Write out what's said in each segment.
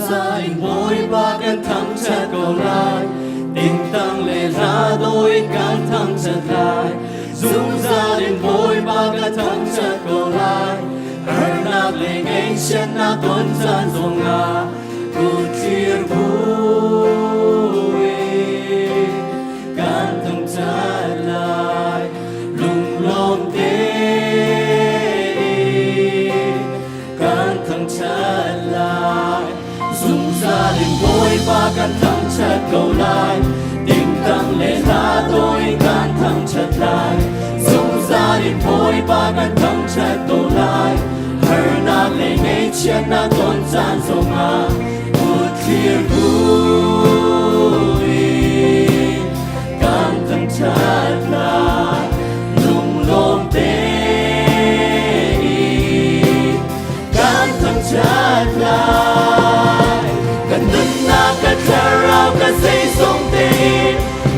ra đình bối ba căn thắng chặt cầu lại tình tăng lệ ra đôi căn thắng chặt lại dung ra đình bối ba căn thắng chặt cầu lại ở nạc lệ ngay chân na tuấn gian dòng ngà cụ thiệt vui căn thắng chặt lại lùng lom tê căn thắng chặt lại dung gia đình bối ba căn thắng chặt cầu lại tình tăng lệ ra đôi căn thắng chặt lại dung gia đình bối ba căn thắng chặt cầu lại hở na lệ ngay chân na tuấn gian dòng à một thiệt vui căn thắng chặt lại lùng lom tê căn thắng chặt lại cần đứt na cần thở rao cần xây sống tin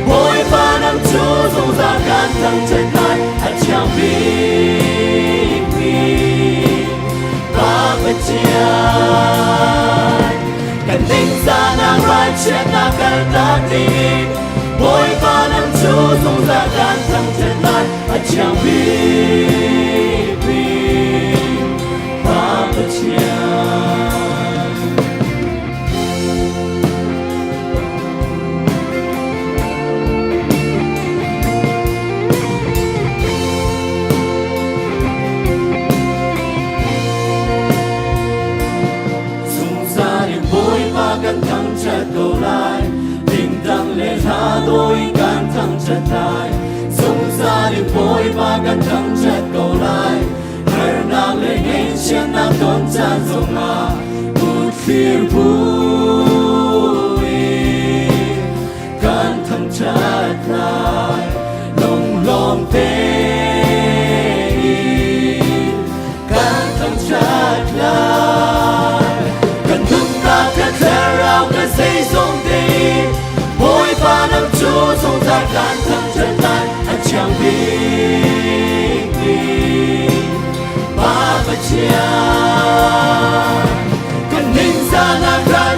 bối ba năm chúa dùng ra căn thắng chặt lại hãy chào bình ba vật chiên cần tinh ra nàng ra chết na cần ta tin bối ba năm chúa dùng ra căn thắng chặt lại hãy chào bình ba vật chiên căn thắng chặt cầu lại tình tăng lệ ra đôi căn thắng chặt lại sống gia đình bối ba căn thắng chặt cầu lại hở nàng lệ ngay chân nàng tuấn gian dòng à một phiền vui căn thắng chặt lại lòng lòng tê căn thắng chặt lại cần thức ta cần thở rao cần xây sống tin bối ba năm chúa dùng ra căn thắng chặt lại anh chẳng biết ba vật chiên cần ninh ra nàng ra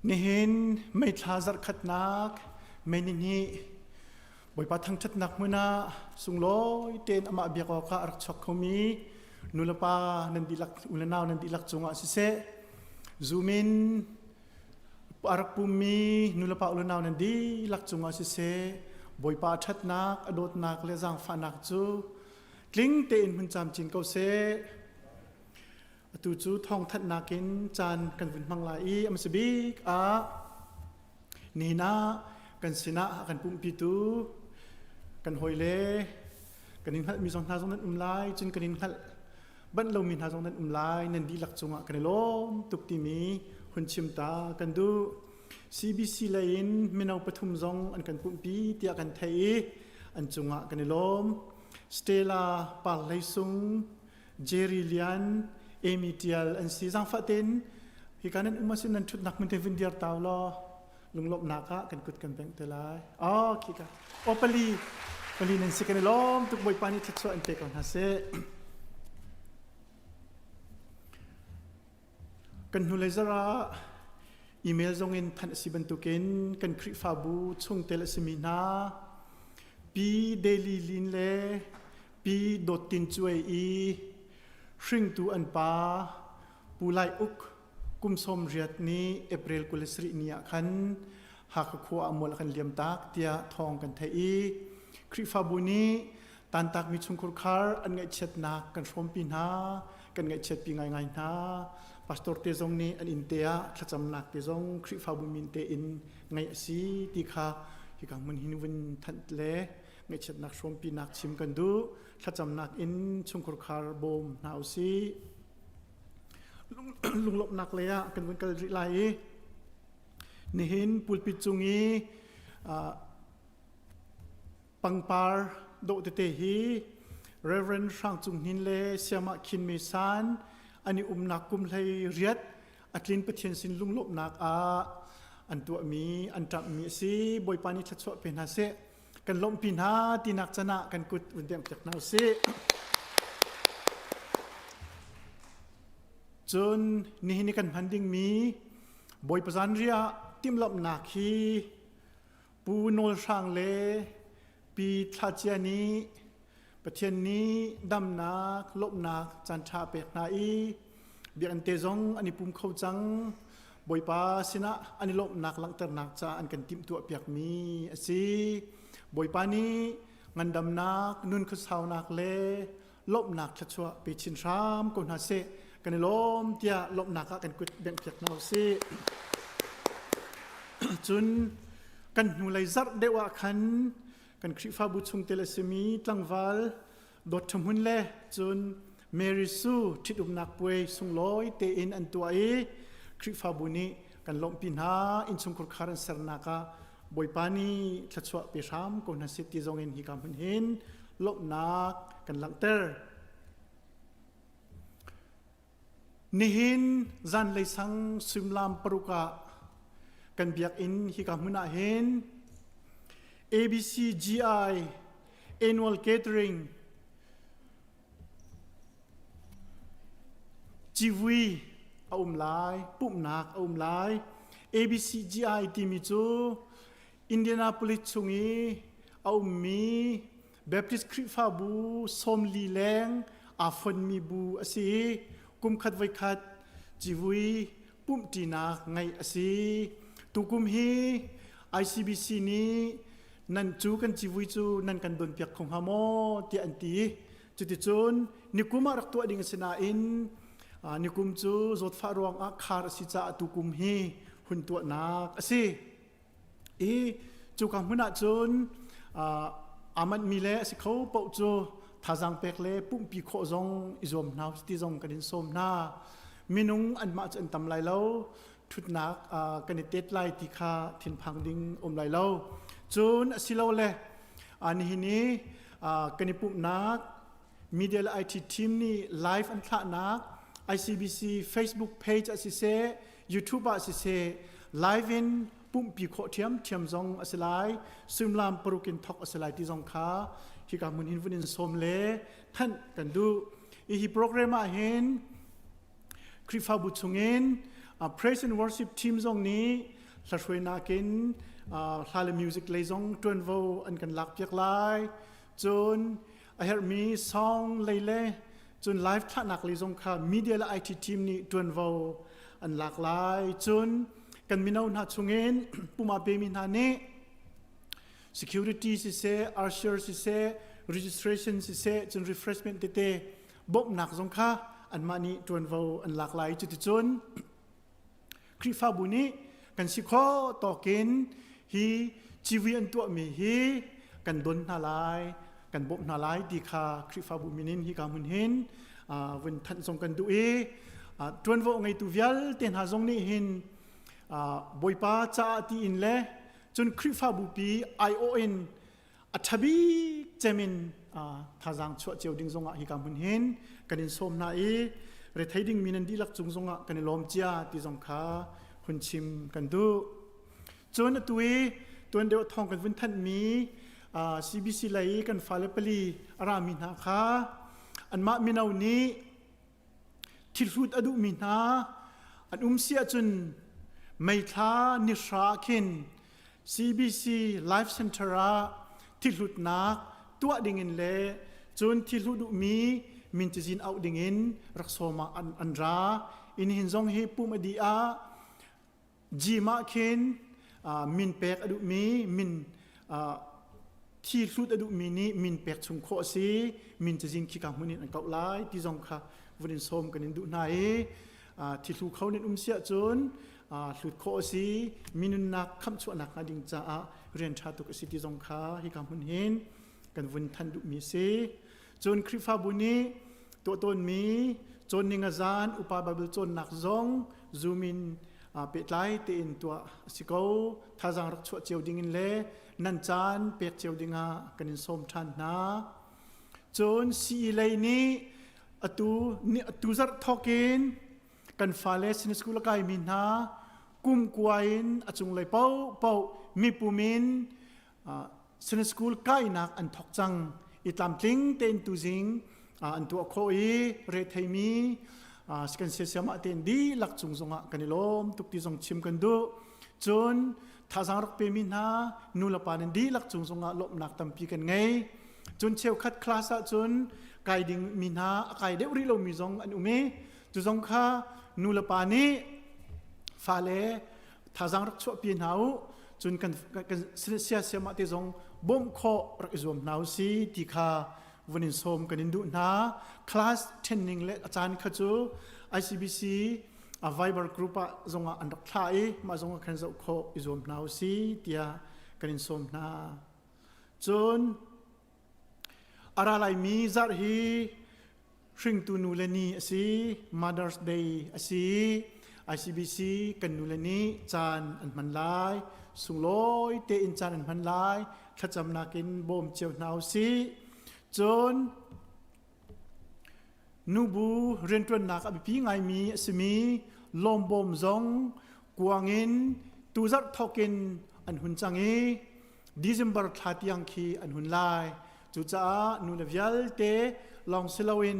นี่เห็นไม่ทาจัดขัดนักไม่นินี่บ่อยปะทั้งชัดนักมือนาสุงลอยเต้นอามาเบียกอข้ารักชักเขามีนุลปานันดิลักอุลนาวนันดิลักจงอาศิเสซูมินอารักปุมีนุลปาอุลนาวนันดิลักจงอาศิเสบ่อยปะชัดนักอดดนักเลจังฟันนักจูกลิ้งเต้นมันจำจินเขาเสตูจูทองทัดนักินจานกันฝุ่นมังลายอัมสบิกนี่นะกันสินะกันปุ่มปิตูกันหอยเล่กันนินทัดมีสองท่าสองนั้นลายจนกันนินทัดบันเรามีท่าสองนั้นลายนันดีหลักจงกันล้มตุกตีมีหุ่นชิมตากันดู CBC ไลน์เมนเอาปฐุมจงอันกันปุ่มปีเตียกันไทยอันจงกันล้มสเตลาปาลไลซุงเจริเลียนเอมิเทียลอันซีซังฟัตินฮิการนั้นมาสินันชุดนักมันเทวินเดียร์ตาวลอลุงลบนักะกันกุดกันเป็นเตลายอ๋อคิกะโอปลีนันสิกันล้มตุกบอยปานิทัดสวนเตกันฮะเซกันฮูเลซาระอีเมลจงอินทันสิบันตุกินกันคริฟาบูชงเตลสมินาปีเดลีลินเลปีโดตินจวยอีชิงตูอันปาปูไลอุกกุมสมเรียดนี้เอเปริลกุลสริเนียขันหากขัวอมวลกันเลียมตักเตียทองกันไทยคริฟาบุนีตันตักมีชุงคุรคาร์อันไงเช็ดนักกันชมปีนากันไงเช็ดปีไงนาพาสตอร์เตจงนี้อันอินเตียขจำนักเตจงคริฟาบุมินเตอินไงสีตีขาที่กังมันหินวินทันเลไงเช็ดนักชมปีนักชิมกันดูขจำนักอินชุงคุรคาร์บมนาวสีลุงลบนักเลยอะกันวันกันริไลนี่เห็นปุลปิจุงีปังปาร์โดเตเตฮีเรเวนช่างจุงหินเลเสียมาคินเมซันอันนี้นักกุมเลยเรียดอัตลินประเทศสินลุงลบนักอันตัวมีอันจับมีสีบอยปานิชัดสวะเป็นฮาเซกันลมปีนาตีนักชนะกันกุดวันเดียมจากนาวซีจนนี่กันพันดิ้งมีบอยประจันเรียติมลบนักฮีปูโนลช่างเลปีทัจเจนี้ประเทศนี้ดำนักลบนักจันทราเปกนาอีเบียนเตจงอันนี้ปุ่มเข้าจังบอยปาสินะอันนี้ลบนักหลังเตอร์นักจะอันกันติมตัวเปียกมีสิบอยปานี้งันดำนักนุ่นคือสาวนักเลลบนักชัดชัวไปชินรามกนหาเซกันล้มเตียลบนักกันกุดเบียนเปียกนาวสิจนกันหูไลซัดเดวะขันกันคริฟาบุชงเตลสมีตั้งวัลดดชมุนเล่จนเมริสูทิดนักป่วยสุงลอยเตอินอันตัวคริฟาบุนีกันลมปินหาอินสุงคุรคารันเซรนักบอยปานีทัดสวะเปรามกนัสิติจงเงินฮิกามุนหินลบนักกันลังเตอร์นิหินจันเลยสังสุมลามปรุกะกันเบียกอินฮิกามุนาเห็น ABC GI Annual Catering จีวีเอาลายปุ่มนักเอาลาย ABC GI ที่มีจูอินเดียนาโพลิสชงอีเอามีเบปติสคริฟาบูสมลีแรงอาฟอนมีบูอสีกุมขัดไว้ขัดจีวีปุ่มตีนักไงอสีตุกุมฮี ICBC นี้นั่นจูกันจีวิจูนั่นกันโดนเปียกของฮามอที่อันตีจุดที่จุนนิคุมารักตัวดิ่งสนาอินนิคุมจูจดฟ้ารวงอาคาร์สิจ้าตุกุมฮีหุ่นตัวนักสิจูกังมุนาจุนอามันมีเล่สิเขาเป่าจูท่าจังเป็กเล่ปุ่มปีโคจงอิจอมนาวสติจงกันดินสมนามินุงอันมาจนตำไรแล้วทุดนักกันเตตไลติคาทินพังดิงไหลแล้วจูนสิเราเลยอันนี้กันปุ่มนักมีเดียไอทีทีมนี่ไลฟ์อันขะนัก ICBC Facebook Page อาศิเซ YouTube อาศิเซไลฟ์อินปุ่มปีโคเทียมจงอาศิไลซึมลามปรุกินทอกอาศิไลที่จงค้าที่การมุนหินฟุนินสมเลท่านกันดูอีโปรแกรมเห็นคริฟาบุชงเงิน praise and worship team ตรงนี้สัตว์นากินฮาเลมิวสิกเลยซองจวนโวอันกันหลักเพียกลายจนI heard me song เลยเลยจนไลฟ์ท่านักเลยซองค่ะมีเดียและไอทีทีมนี้จวนโวอันหลากหลายจนกันมีนาหน้าชงเงินปุ่มอาเบมินาเน่ security สิเซ usher สิเซ registration สิเซจน refreshment เตะบ่มหนักซองค่ะอันมานี้จวนโวอันหลากหลายจุดจนคริฟ้าบุนี้กันสิข้อต่อเกณฑ์ฮีชีวิตอันตัวมีฮีกันดนนาลายกันบบนาลายดีค่ะคริฟ้าบุมินินฮีกามุนเห็นวันทันส่งกันดูจวนโวไงตุวิลเต็นหาซงนี่เห็นบอยป้าจ้าตีอินเล่จนคริฟ้าบุปี ION อัฐบีเจมินท่าจังชัวเจียวดิ้งซงฮีกามุนเห็นกันอินสมนาเรทไฮดิ้งมินันดีลักจุงซงกันลอมเจียตีซงค่ะคนชิมกันดูจนตัวเดียวทองกันวันทันมีCBC ไหลกันฟาเลปลีรามินาค่ะอันมามินาวนี้ทิรุดอดุมินาอันเสียจนไม่ท้านิสราคิน CBC Life Center ทิรุดนักตัวดิ่งเงินเล่จนทิรุดมีมินจะจินเอาดิ่งเงินรักษามาอันราอินหินซงเฮปุ่มอดีอาจีมาเคนมินเปกอดุมีมินที่สุดอดุมีนี้มินเปกชุงโคสีมินจะจิงขี้กางมุนินอันเก่าไล่ที่จงค่ะวันนี้ส้มกันนินดุนายที่สุดเขาเน้นเสียจนสุดโคสีมินุนักคำชวนนักนาดิงจ้าเรียนชาตุกสิที่จงค่ะที่กางมุนินกันวันทันดุมีสีจนคริฟ้าบุนีตัวตนมีจนนิงาจานอุปาบาบิลจนนักจงซูมินเป็ดไล่ตีนตัวสิโก้ท่าจังรักชัวเจียวดิ่งเล่นันจานเป็ดเจียวดิ่งกันอินสมทันนะจนสีเลยนี้ตูจัดทอกินกันฟาเลสนิสกุลกายมินนะกุมกวายนจุงเลยเป้ามีปูมินสนิสกุลกายนักอันทอกจังอิตามติงเต็นตูจิงอันตัวโคอีเรทไฮมีสกันเสียมาเต็นดีหลักจุงจงกันนิลมทุกที่จงชิมกันดูจนท่าสังรักเปมินานูลปานันดีหลักจุงจงลบหนักตั้มปีกันไงจนเชี่ยวคัดคลาสจนไกดิ่งมินาไกเดวริโลมิจงอันอุเมจุจงข้านูลปานีฟาเลท่าสังรักชัวปีนาวจนกันเสียมาเตจงบ่มโครักจวมนาวสีที่ข้าวันนี้สมกันอินดูนะคลาสเทรนนิ่งเละอาจารย์ขจู ICBC Viber Group จงอันดับท้ายมาจงกันจะโคอิจวมนาวสีเดียกันอินสมนะจนอะไรมีจารีชิงตูนูเลนีสิ Mother's Day สิ ICBC กันนูเลนีจานอันมันลายสุงลอยเตอินจานอันมันลายขจำนักินบ่มเจียวนาวสีจนนูบูเรียนตัวนักอภิพิไงมีสมีลมบ่มจงกวางอินตูจัดทอกินอันหุ่นจังอีDecember ทัดยังคีอันหุ่นลายจุจ้านูเลวิลเตลองเซลวิน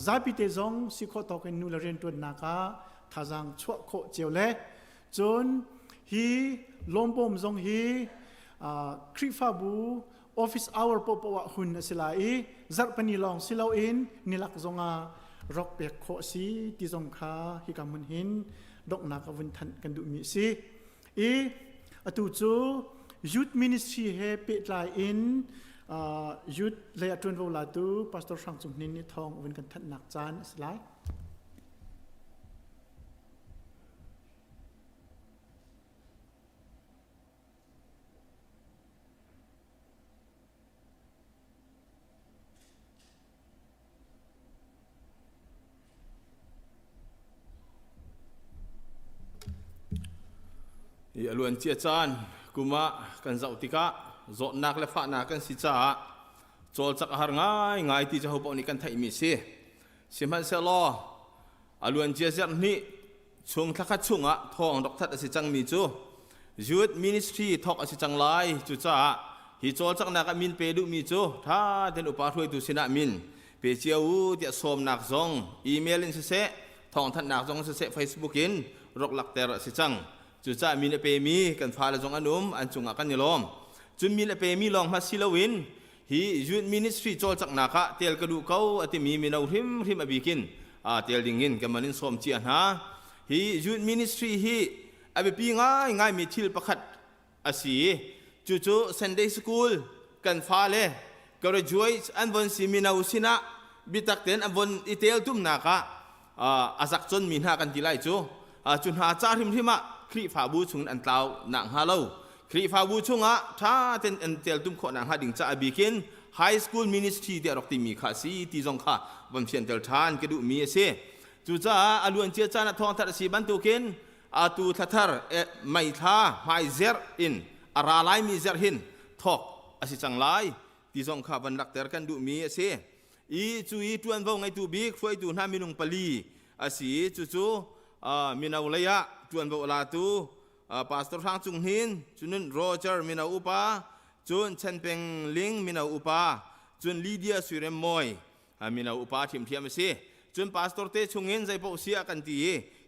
ซาปิเตจงสิโคตอกินนูเลเรียนตัวนักท่าจังชั่วโคเจียวเล่จนฮีลมบ่มจงฮีคริฟาบูOffice hour po hun silai zar pani long silaw in nilak zonga rock pek kho si ti zong kha hi kamun hin dok na ka vun than kan du mi si atu chu youth ministry he pe lai in youth le atun vo la tu pastor sang chung nin ni thong vun kan than nak chan silai Aluan chia chan kuma kan zau tika zo nak le pha na kan si cha chol chak har ngai ti cha ho pau ni kan thai mi si simhan se lo aluan chia zat ni chung thakha chunga thong dok that asi chang mi chu youth ministry thok asi chang lai chu cha hi chol chak na ka min pe du mi chu tha den upa thui tu sina min pe chiau ti som nak zong email in se ทองทันนักจงเสเฟซบุ๊กินรกหลักแต่ละสิจังจุดจะมีเลเปมีกันฟ้าละจงอนุมอันจงอากันยลอมจุดมีเลเปมีลองมาสิลวินฮียูดมินิสทรีโจจักนักะเตลกระดูเขาอติมีนาริมอบิกินเตลดิ่งกันมันนิสมเจียนฮะฮียูดมินิสทรีฮีอบิปีง่ายมีทิลประคัดอาศีจู่ๆ Sunday School กันฟ้าเลยก็ระจวยอันบนสิมีนาอุสินะบิตักเต็นอันบนอิเตลตุมนักะอาศักจนมีหน้ากันทีไรจู่จุนหาจาริมที่มาครีฟ้าบูชุงอันเตาหนังฮาโลครีฟ้าบูชุงถ้าเต็นอันเตลตุมขอหนังฮาดิ่งจะอบิกินไฮสคูลมินิสทรีเดียร์ที่มีข้าสีที่จงข้าบนเชียนเตลทานกระดูมีเสจู่ๆอลวนเจียจานทองทัดสีบันตุกินตูทัดไม่ท่าไฮเซอร์อินอาราไลมีเซอร์หินทอกอาศัยจังไลที่จงข้าบรรลักเตอร์กันดูมีเสอีจู่อีตัวนวงไอตูบิ๊กช่วยตูน้ามินุงปลีอาศัยจู่ๆมินาวเลยะตัวนวงลาตูพาสตอร์ทางจุงหินจุนโรเจอร์มินาอุปาจุนเชนเป็งลิงมินาอุปาจุนลีเดียสุเรมมอยมินาอุปาทีมเมสีจุนพาสตอร์เตชงเงินใจพวกเสียกันที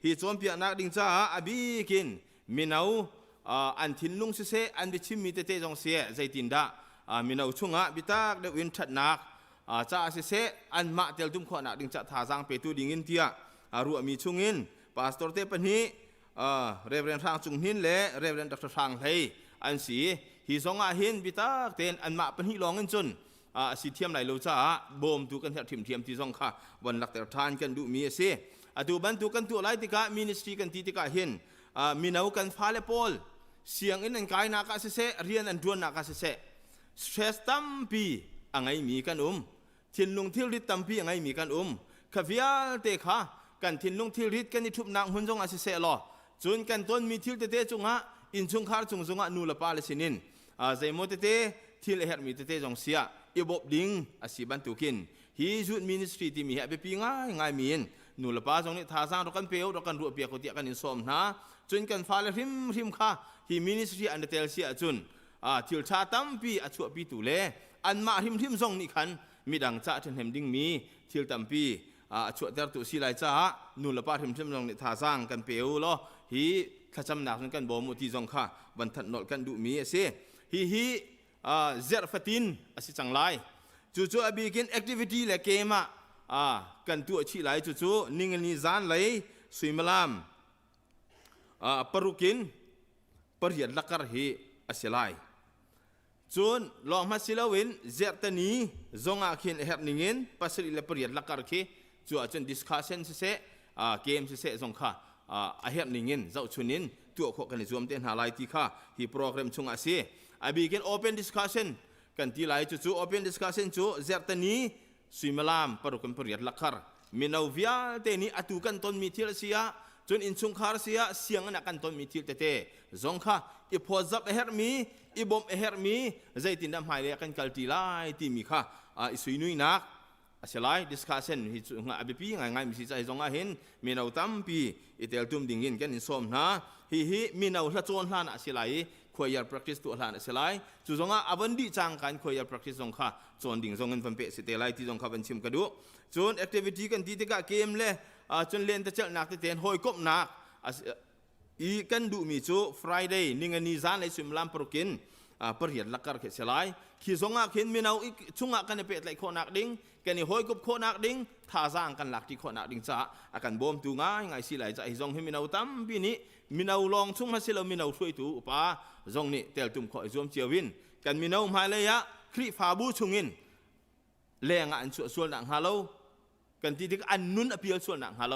ฮีจอมเปียนักดิ่งจ้าอบิกินมินาอันทินลุงเสอันบิชิมมีเตจงเสียใจตินดามินาชงบิตากเดวินชัดนักจ้าเสอันมาเตลตุมขอนักดิ่งจ้าท่าจางเปตูดิ่งอินเทียรัวมีชงเงินพาสตอร์เตปนี้เรเวนทางจุงหินเละเรเวนดักทางเฮอันสีฮีสองหินบิตากเตนอันมาเป็นฮีลองเงินจนสิเทียมไหลโลจ้าบ่มดูกันเทียมที่สองค่ะวันหลักแต่ทานกันดูมีเสดูบันดูกันตัวไรติกามินิสทรีกันที่ติกาเห็นมีนากันฟ้าเลปอลเสียงอินอันกายนักเสเรียนอันดวนนักเสสเตรสตัมปีอังไงมีกันทินลุงทิลริตตัมปีอังไงมีกันขวิอาเตค่ะกันทินลุงทิลริตกันนิทุบนางหุ่นจงเสลอจนกันต้นมีทิลเตจงะอินจงคาร์จงนูละปาเลสินินใจโมเตทิลเฮร์มีเตจงเสียอีบบดิ้งอาศิบันตุกินฮีจุดมินิสทรีที่มีให้ไปปีง่ายมีนนูละป้าตรงนี้ท่าสร้างรักันเปียวรักันรัวเปียกเขาเตียกันอินสมนะจนกันฟ้าเลยริมค่ะฮีมินิสทรีอันเดเตลเสียจุนทิลชาตั้มปีอัจฉริปีตุเล่อันมาริมทรงนี่ขันมีดังจ้าถึงเห็มดิ้งมีทิลตั้มปีอัจฉริเตอร์ตุสีลายจ้านูละป้าริมทรงนี่ท่าสร้างกันเปียวล้อฮีขจำหนักกันบ่มุติจงค่ะบรรทัดนอดกันดูมีเสฮีเซอร์ฟัตินอาศัยจังไลจู่ๆอบีกินแอคทิวิตี้และเกมกันตัวชี้ไหลจู่ๆนิ่งนิจานไหลสวยมลามปรุกินปริยัดลักกระเหอาศัยไลจนลองมาสิลาวินเจตนีจงอาคินเฮร์นิงินปัสริเลปริยัดลักกระเหจู่ๆจนดิสคัชชันเสเกมเสจงค่ะเฮร์นิงินเจ้าชุนินตัวขกันในรวมเต้นหาไลที่ค่ะที่โปรแกรมชงอาเซียอบีกิน open discussion กันที่ไหลจู่ๆ open discussion จู่เจตนีสุยมลามปรุกันปริยัดลักขรมินาววิอาเตนี่อตุกันต้นมีทิลเสียจนอินชุงคาร์เสียเสียงนักกันต้นมีทิลเตจงค่ะอีพอจับเฮร์มีอีบอมเฮร์มีใจตินดำหายเลยกันกัลติไลที่มีค่ะอีสุยนุยนักอาศัยไล discussion ฮิจุงอาบีปีง่ายมีสิใจจงอาเห็นมินาวตั้มปีอีเตลตุมดิ่งเงินกันอินสมนะฮิมินาวละโจนหลานอาศัยไลคอยยา practice ตัวหลานเสลายจู่จงอาวันดีจังกันคอยยา practice จงค่ะจนดิ่งจงเงินฟันเปะสิเตลัยที่จงค่ะบัญชิมกระดูจน activity กันที่ติกะเกมเลยจนเล่นแต่เจ้าหนักแต่เต้นหอยกบหนักอีกันดูมีจู่ Friday นิ่งนิจานในสุมลามปรุกินปริยัดลักกระเสลายขี่จงอาเข็นมีนาอีกช่วงอากันในเปะไหลโคนักดิ่งกันนี่หอยกบโคนักดิ่งท่าสร้างกันหลักที่โคนักดิ่งจ้าอากันบ่มตูง่ายสิไหลจะไอจงให้มีนาตั้มปีนี้มีนาลองช่วงมาสิเรามีนาช่วยตูป้าจงนี่เตลตุมขอจวมเจียวินกันมีนาหมายเลยะครีฟาบูชงอินแรงอันส่วนหนังฮาโลกันที่ที่อันนุนอภิลส่วนหนังฮาโล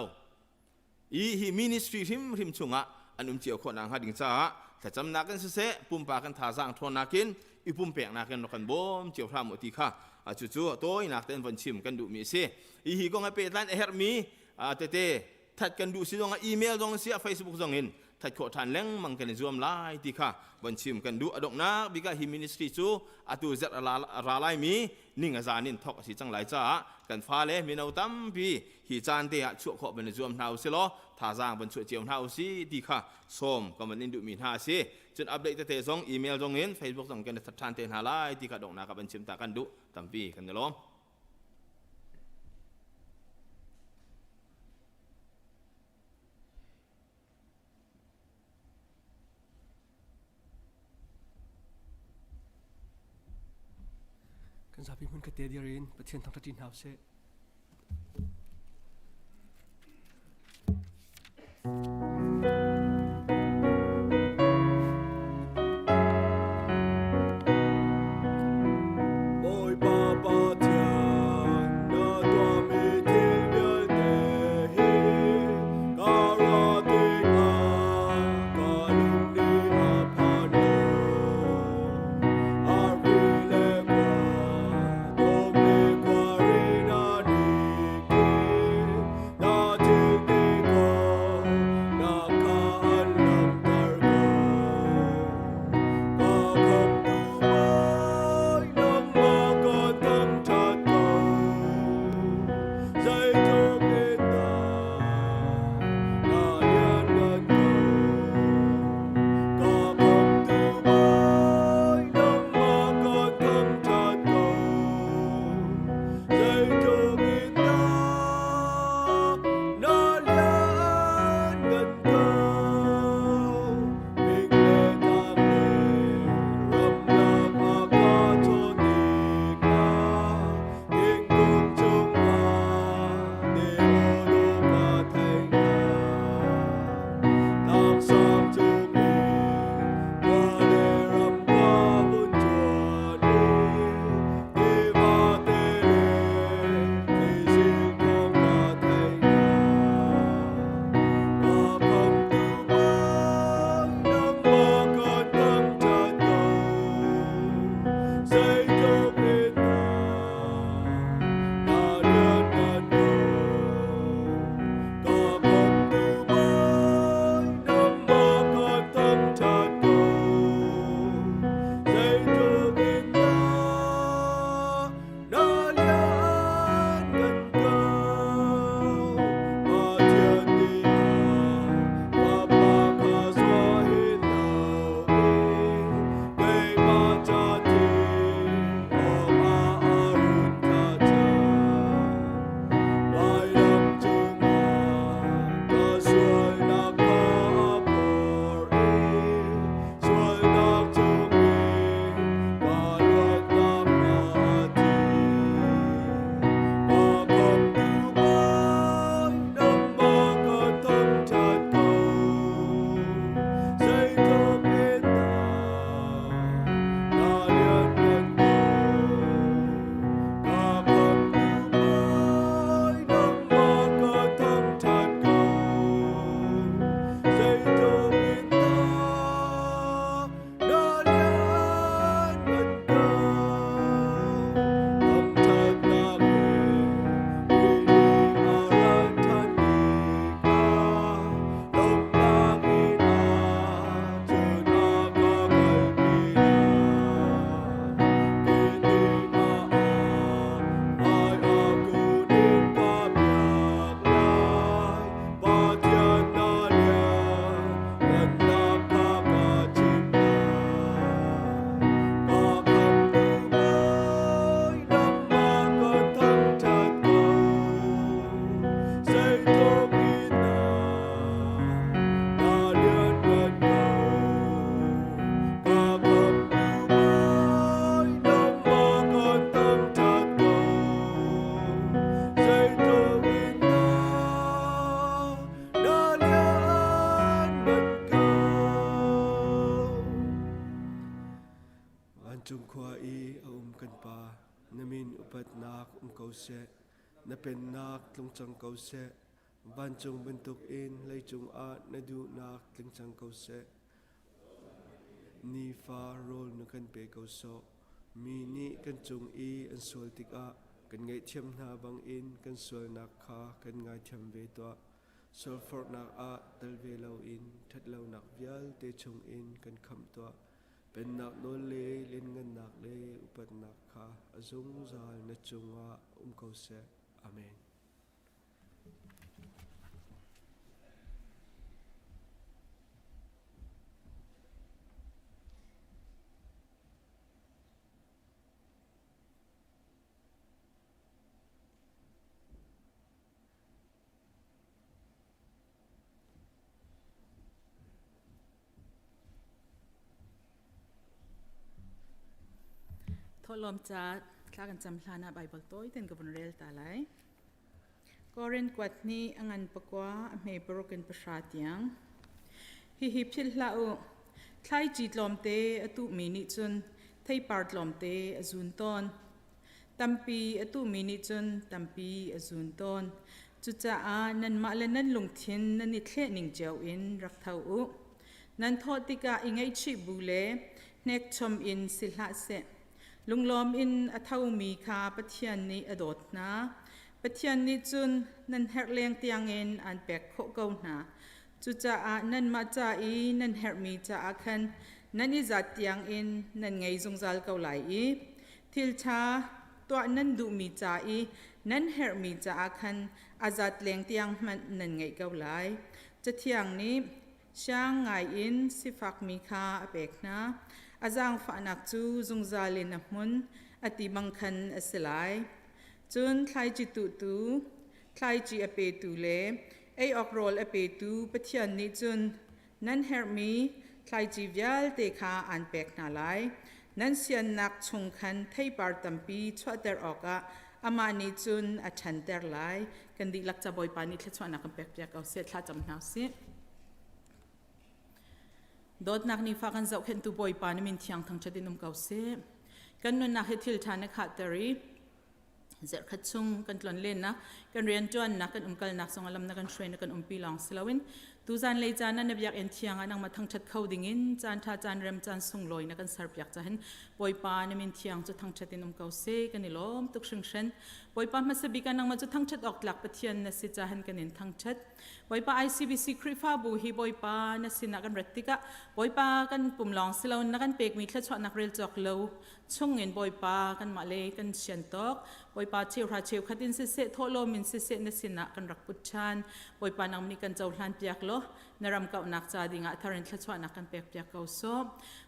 อีฮิมินิสทรีริมชงอันเจียวคนหนังฮาดิงจ้าแต่จำนักกันเสปุ่มปากันท่าสร้างทนนักกินอีปุ่มเปียกนักกันกันบ่มเจียวพระมุติค่ะจู่ๆตัวนักเต้นวันชิมกันดูมีเสอีฮิก็ให้เป็นร้านเฮร์มีเตทัดกันดูสิตรงอีเมลตรงเสีย Facebook ตรงนี้ถ้าขอทานเล้งมันกันรวมไล่ที่ค่ะบัญชีมกันดูอดอกนักบิกาฮิมินิสทรีจูอตุเจตราไลมีนิ่งอาจารย์นินทอกสิจังไหลจ้ากันฟ้าเล่มีนาวตั้มปีฮิจานเตะชั่วขอเป็นรวมนาวสิล้อท่าจางบรรจุเจียมนาวสิที่ค่ะส้มก็มันนินดูมีท่าสิจนอัปเดตเตะส่งอีเมลตรงนี้ Facebook ตรงกันทัดทานเตะหาไล่ที่ค่ะดอกนักกับบัญชีมตากันดูตั้มปีกันเดี๋ยวล้อม kan sabi mun ka te diarin pathian thang tatin hau se Ôi Papa Thiên na tua mi thiên biên đề hi karatik a kalumni a phano arvile kwa domni kwa rina ni ki na til ni ko na ka an lam tar ko ka kham tu mai nam ma ka tam chat ko zai thum in da na lian gan ko ka kham tu mai nam ma ka tam chat ko zai thum in da na lian gan ko big le tam le ram lam a ka thon ni ka ding kung chung a de o do ka thai na tam sam chung mi qua le ram ka bun chuan ni de va te le ki si kong ka thai na ka pham tu mai nam ma ka tam chat ko sai thum in da na lian gan ko ka pham tu mai nam ma ka tam chat ko sai thum in da na lian gan ko ma thiên ni a papa ka zwa hin lau cây ma cha ti o ma arun ka cha mai lam chung ma ka suai na ka por suai na chung ka luat na ma ti ka kham tu mai nam ma ka tam chat ko sai thum in da na lian gan ko ka kham tu mai nam ma ka tam chat ko sai thum in da na lian gan ko tam chat na ke ri ni a ran than ni ka lom na mi na chun a ka gal pi na ki ti ma a ai a ku nin ka myak lai pa thian na lian gan na ka ka chin na ka kham tu mai nam ma ka tam chat ko sai thum in da na lian gan ko ka kham tu mai nam ma ka tam chat ko sai thum in da na lian gan ko an chung khwa I kan pa namin upat nak kau se na pen nak tlung chang kau se ban chung bentuk in lei chung a na du nak tlung chang kau se ni fa rol nu kan pe kau so mi ni kan chung I an sol tik a kan ngai thiam na bang in kan sol nak kha kan ngai thiam ve to sol for nak a dal ve lo in that lo nak vial te chung in kan kham to pen nak no le len ngan nak le upat nak kha azung zal na chunga kau se amenทดลองจัด คลากันจำพลานาไบเบิลโต้ยเต็นกับวันเรียลตาไลก็เรียนกวดนี้อันปะกว่าไม่บรกันประชาติยังฮิพิลลาอุใครจีดลมเตอตุมินิจุนไทยปาร์ตลมเตอจุนตอนตัมปีอตุมินิจุนตัมปีอจุนตอนจุจ้านันมาเลนันลงทินนันนิเทนิงเจ้าอินรักเท่าอุนันทอติกาอิงไอชิบูเลเนกชมอินสิลาเซลุงลอมอินอัทาวมีคาปะเทียนนี้อดดนาปะเทียนนี้จุนนันเฮรเลียงเตียงอินอันแปกโคเกานาจุจ้านันมาจ้าอีนันเฮรมีจ้าคันนันอิจัดเตียงอินนันไงจงจัลเกาไหลอีทิลชาตัวนันดูมีจ้าอีนันเฮรมีจ้าคันอาจัดเลียงเตียงมันนันไงเกาไหลจะเทียงนี้ช่างไงอินสิฟักมีคาอเปกนาอาจารย์ฝานักจูจงจาลินมุนอติบังคันอสลายจนใครจิตุตูใครจิอเปตูเลไอออกโรลอเปตูปะเทียนนิจุนนั่นเฮร์มีใครจิวิลเตคาอันเปกนาไลนั่นเสียนนักชงคันไทยปาร์ตัมปีชวดเตอร์ออกะอามานิจุนอัชันเตอร์ไลกันดีลักจะบอยปานิทชวนักเปกเปียกเอาเสียทลาจำนาสิดอดนักนิฟ้ากันเจ้าเห็นตัวบอยปานมินเทียงทั้งชดินมเก่าเสกันนนนักเฮทิลทานขัดตรีเจอขัดซุงกันตลอนเล่นนะกันเรียนจวนนักกันกัลนักสงอลำนักกันช่วยนักกันปีหลังสลาวินตูจานเลยจานนั้นนบอยากเอ็นเทียงนังมาทั้งชัดเข้าดิ่งินจานท่าจานเริ่มจานส่งลอยนักกันสารอยากจะเห็นบอยปานมินเทียงจะทั้งชดินมเก่าเสกันนี่ล้อมตุกชิงเชนบอยปานมาสบิกันนังมาจะทั้งชัดออกหลักปะเทียนนสิจะเห็นกันเห็นทั้งชัดบอยปา ICBC คริฟ้าบูฮีบอยปานสินักกันรัตติกะบอยปากันปุ่มหลังสลาวินนักกันเปกมีทลชวนักเรียลจอกเลวช่วงเงินบอยปากันมาเลกันเชียนตอกบอยปาเชียวราเชียวขัดินเสเสโทโลมินเสเสนสินักกันรักปุจชันบอยปานังมีกันเจ้าหลานเปียกโลนรำเก่านักจาดิงะทารินทลชวนักกันเปียกเปียกเก่าโซ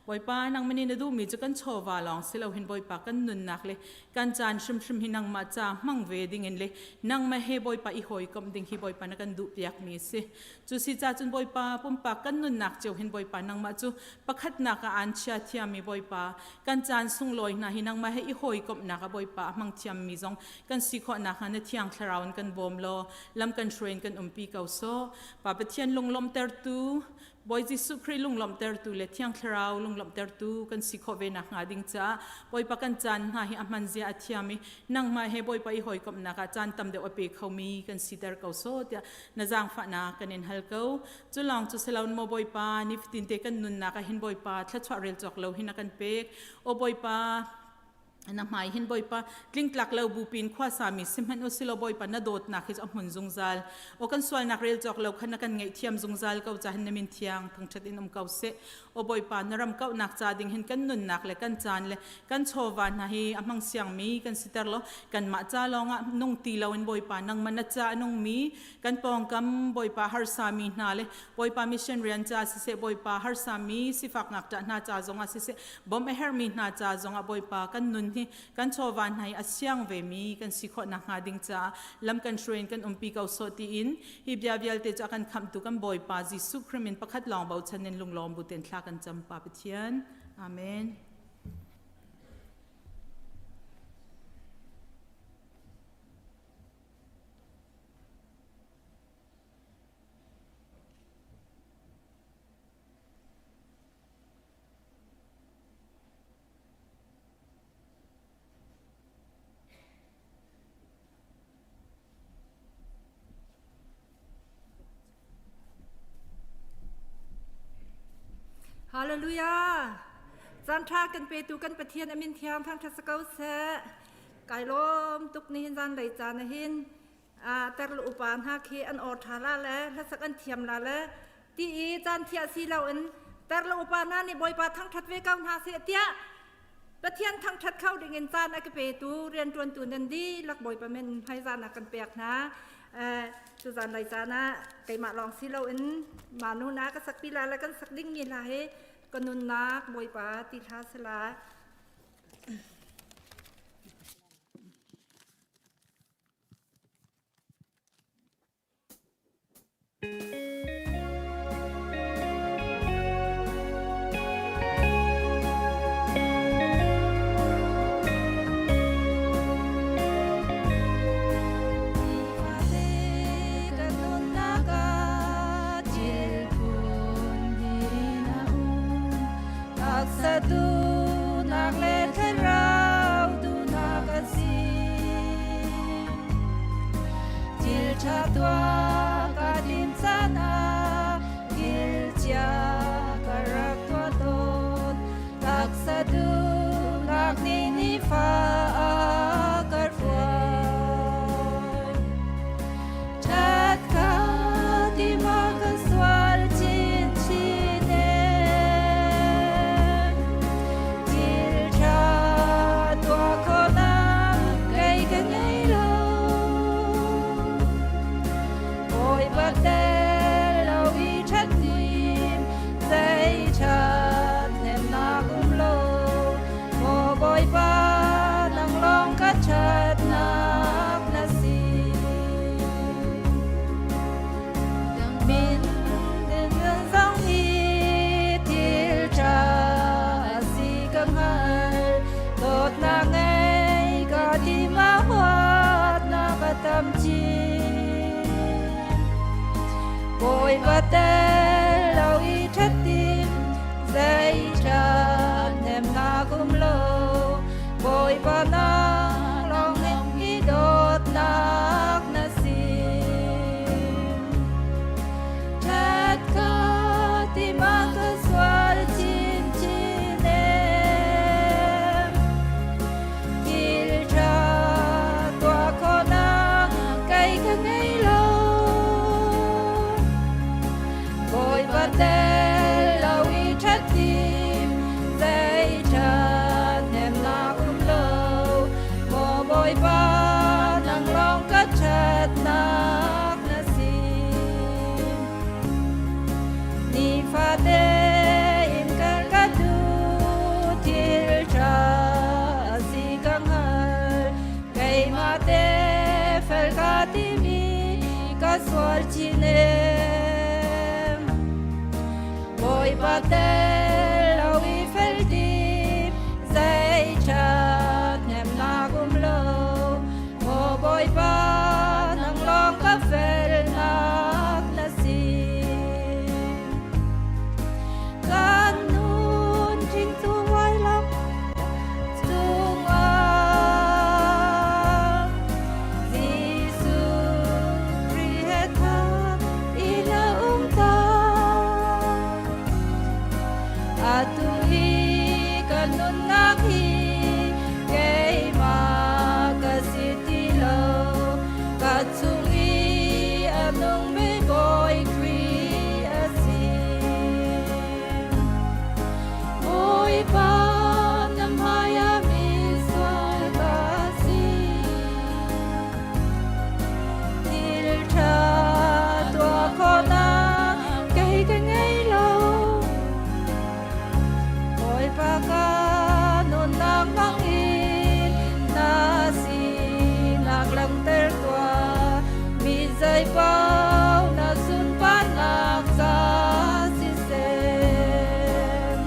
บอยปานังมินินดูมีจะกันโชวาลองสลาวินบอยปากันนุนนักเลยกันจานชิมหินังมาจามังเวดิงเงินเลยนังมาเฮบอยปาอีหอยกำดิงฮีบอยปานักกันดูเปียกมีสิจูสิจ่าจุนบอยปาปุ่มปากันนุนนักเจ้าเห็นบอยปานังมาจูประคัดนักอันเชียเทียมีบอยปากันจานสุงลอยนะหินังมาให้อีหอยกำนักบอยปามังเทียมมีจงกันสิขอนักหันเทียงคลาวน์กันบอมโลลำกันช่วยกันปีเก่าโซปาเปเทียนลงลมเตอร์ตูบอยจิสุครีลงลมเตอร์ตูเลเทียงคลาวลงลมเตอร์ตูกันสิขอเวนักงาดิงจ้าบอยปากันจานนะหิอามันเสียเทียมีนังมาให้บอยปาอีหอยกำนักจานตำเดอเปเขามีกันสิเตอร์เก่าโซเดียนจางฝานากันเอ็นฮัลเก่าจุลองจุเซลาวนโมบอยปานิฟตินเตกันนุนนักหินบอยปาทัดชวเรลจอกเลวหินักกันเปกโอบอยปานักหมายเห็นบอยปากลิ้งกลักเลวบูปินขว้าสามีสิมันอุสิโลบอยปานาโดดนักฮิจอมุนจงจัลโอกันสวยนักเรียลจอกเลวขันนักกันไงเทียมจงจัลเก่าจะเห็นนมินเทียงทั้งชัดอินอมเก่าเสโอบอยปานรำเก่านักจ่าดิ่งเห็นกันนุนนักเลยกันจานเลยกันโชวานนะฮีอมังเสียงมีกันสิเตอร์โลกันมาจ่าลองนุ่งตีเลวินบอยปานังมันจ่านุ่งมีกันปองกำบอยปาฮาร์สามีนาเลยบอยปามิชชันเรียนจ่าสิเสบอยปาฮาร์สามีสิฟักนักจ่านาจ่าจงอาสิเสบอมเอเฮร์มีนาจ่าจงอาบอยปากันนุนที่กันโชวันให้อาเซียงเวมีกันสิขอนักหาดิงจ้าลำกันช่วยกันปีเก่าโซตีอินฮิบยาวิลเตจะกันคำตุกันบอยปาจิสุคริมินประคัดลองเบาชันเนนลงลอมบุเตนทลากันจำปาเปเทียนอาเมนฮาเลลูยาจันทรากันเปตูกันประเทียนอมินเทียมทางทัศกาเสไก่ล้มตุกนี้จันไหลจานหินแต่ละอุปานหาคีอันออทาลาและสักอันเทียมลาและที่จันเทียสีเหล่าอันแต่ละอุปานนี่บอยปาทั้งทัดเวก้าวหาเสียเตียประเทียนทั้งทัดเข้าดิ่งเงินจานอกเปตูเรียนจวนตูนันดีลักบอยปาเมนไพจานกันเปียกนะจุจันไหลจานะไก่มาลองสีเหล่าอันมานุนะก็สักปีลาแล้วกันสักดิ่งมีลาให้กนุนนักบอยปาติทาสลา tak satu nak leten rau tu nak asim til chatwa kadim sana til cia karak tua ton tak satu nak nini fa karfuan chat ka di makaswal chin chinem til cha tua kona kay kangay lo ôi bát đê lâu y chất tim dây chặt nem na cũng lâu mồ bôi ba nang long cắt chặt nak na si min din dương song hi til cha si căng hai đột na ngay cả tim ma hoa na cả tâm chi bôi bát đê lâu y chất tim dây chặt nem na cũng lâu bôi ba nang long nem hi đột nak na sim chat ka ti ma ka swal chin chinem til cha tua kona kay ka ngay lo bôi ba đê lâu y chất tim dây chặt nem na cũng lâu mồ bôi ba nang long cắt chặt nak na sim ni fa de im kan ka du til cha si kang hai kay ma te fel ka ti mi ka swal chinem bôi ba te lâu y fel tim dây chặt nem na cũng lâu mồ bôi ba nang long ka fel nak na sim kan nun jing tu wai lam tung a Giêsu Christa ina ta atuhi kanun nakhi kay makasitilo katsumi anong may boy kriasim boy pa namhaya miswal kasi til cha tua kona kay kangay lo ôi pa ka nun nak mangin na si nak lang ter tua mi zai pau na sun pa nak sa si sem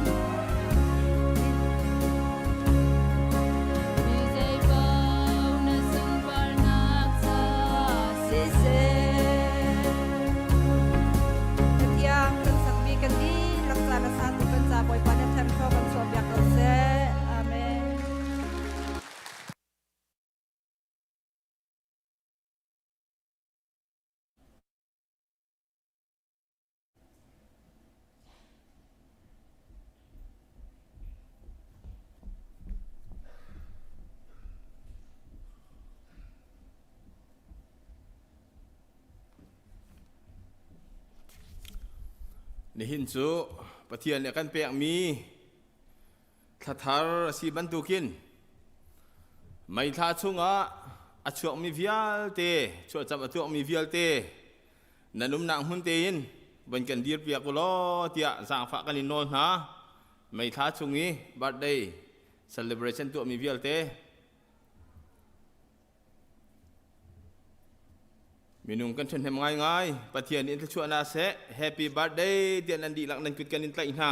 mi zai pau na sun pa nak sa si sem Katiang kan sakbi kan di laksana satu kan sa boy pada tempo kan sobya kan se amen ni hin chu pathian ne kan pek mi thathar si bantukin mai tha chunga achuak mi vial te chu cham achuak mi vial te nanum nang hun te in ban kan dir pia ko lo tia sang fa kan inol na mai tha chungi birthday celebration tu mi vial te minung kan chen hem ngai ngai pathian in chu na se happy birthday tian an di lak nan kut kan in tlai na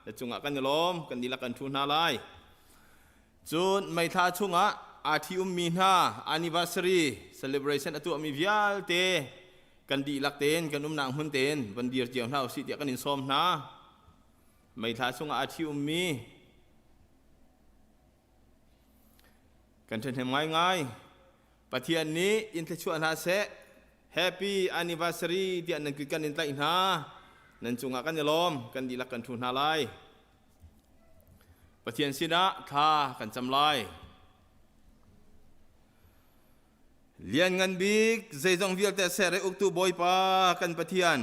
la chunga kan lom kan di lak kan thu na lai chun mai tha chunga athi mi na anniversary celebration atu mi vial te kan di lak ten kan nang hun ten ban dir chiang nau si tia kan in som na ไม่ท้าสงอาทิมีกันเถิดง่ายปฏิญาณนี้อินทชวนหาเสHappy Anniversary ที่อันนั้นคือกันอินไลน์นะนั่นจงอากันยลมกันดีลักกันทุนหาไลปฏิญาณสินะท่ากันจำไลเลียนเงินบิ๊กใจจงวิลเตเสเรอุกตูบอยปากันปฏิญาณ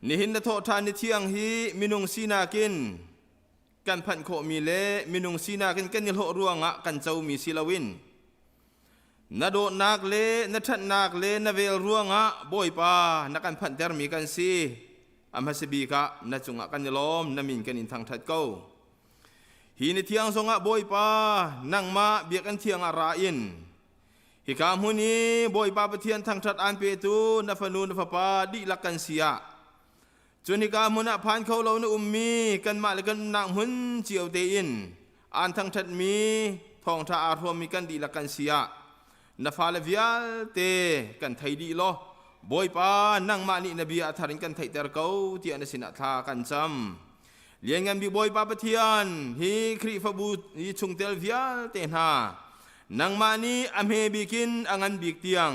นิหินนโททานนิเทียงฮีมินุงสีนากินกันพันโคมีเลมินุงสีนากินกันยิลโหรวงะกันเจ้ามีศิลวินนาโดนักเลนัทันนักเลนาเวลรวงะบอยปานักันพันเตอร์มีกันซีอัมฮัสบีกะนัจุงะกันยลมนามินกันอินทางทัดเก้าฮีนิเทียงสงะบอยปานังมาเบียกันเทียงอาราอินฮิกามหุนีบอยปาปเทียนทางทัดอันเปตูนาฟนูนฟปาดีลักกันเสียจนฮิกามหุนะผ่านเขาเรานมีกันมาเลกันนังหุนเจียวเตอินอันทางทัดมีทองท่าอารวมมีกันดีลักกันเสียนาฟาเลวิอัลเตกันไทยดีโลบอยปานังมานีนบีอาธารินกันไทยเตอร์เก้าที่อันสินาทากันจำเลี้ยงกันบีบอยปาปะเทียนฮีครีฟบูฮีชุงเตลวิอัลเตนานังมานีอเมบิกินอังันบิกเตียง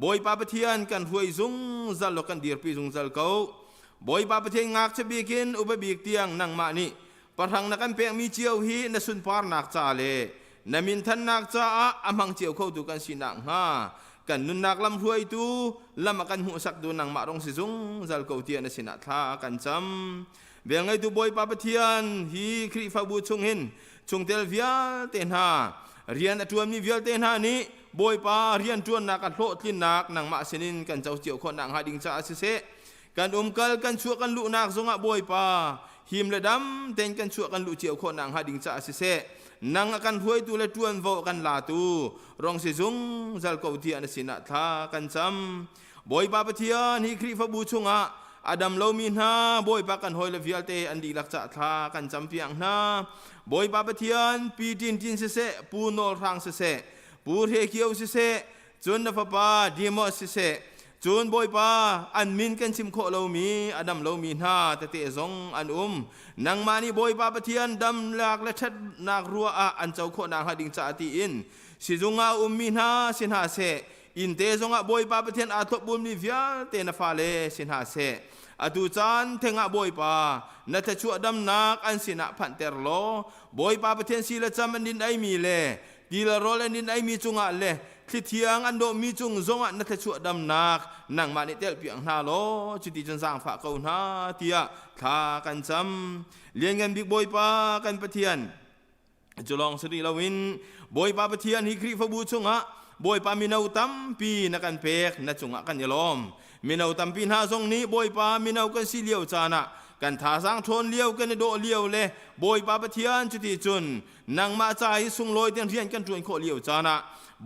บอยปาปะเทียนกันหวยซุงซัลโลกันดีร์ปีซุงซัลเก้าบอยปาปะเทียนงักจะบิกินอุบบิกเตียงนังมานีปะทังนักันเปียงมีเจียวฮีนสุนปาร์นักจาเลนามินทันนักจ้าอามังเจียวเข้าดูกันสินังฮะกันนุนนักลำรวยตูลำกันหูสักดูนังมารองสิซุงจัลเกาเทียนสินัทากันจำเบียงไงตูบอยปาปเทียนฮีครีฟาบูชงหินชงเตลวิลเตนฮาเรียนตัวมีวิลเตนฮานี้บอยปาเรียนจวนนักกันโลดลินนักนังมาสินินกันเจ้าเจียวคนนังหาดิงจ้าสิเสกันกัลกันชัวกันลุนักสงะบอยปาหิมเลดำเต็นกันชัวกันลุเจียวคนนังหาดิงจ้าสิเสนังakan huai tu le tuan vo kan la tu rong si zung zal ko ti an sina tha kan cham boi pa pathian hi khri fa bu chunga adam lo min ha boi pa kan hoi le vialte an di lak cha tha kan cham piang na boi pa pathian pi tin tin se se pu nol rang se se pu he kiau se se chun na fa pa di mo se se chun boi pa an min kan chim kho lo mi adam lo min ha te te zong an nang mani boi pa pathian dam lak la that nak ruwa a an chau kho nang hading cha ti in si zunga min ha sin ha se in te zonga boi pa pathian a thop bum ni vial te na fa le sin ha se atu chan thenga boi pa na ta chu adam nak an sina phan ter lo boi pa pathian si la cham an din ai mi le di la rol an din ai mi chunga leที่เทียงอันโดมีจุงซงอันนัทชัวดำนักนังมาในเตลเปียงนาโลจุดที่จันสร้างฝากเขาหน้าเตียทากันจำเลี้ยงกันบิ๊กบอยปากันปะเทียนจุลองสรีลวินบอยปาปะเทียนฮิครีฟบูชงะบอยปามินาอุตัมปีนักันเพกนัจงะกันยลอมมินาอุตัมปีนาทรงนี้บอยปามินากันสีเลียวจานะกันทาสร้างทนเลี้ยวกันโดเลี้ยวเลยบอยปาปะเทียนจุดที่จุนนังมาใจสุงลอยเตียนเรียนกันจวนโคเลี้ยวจานะ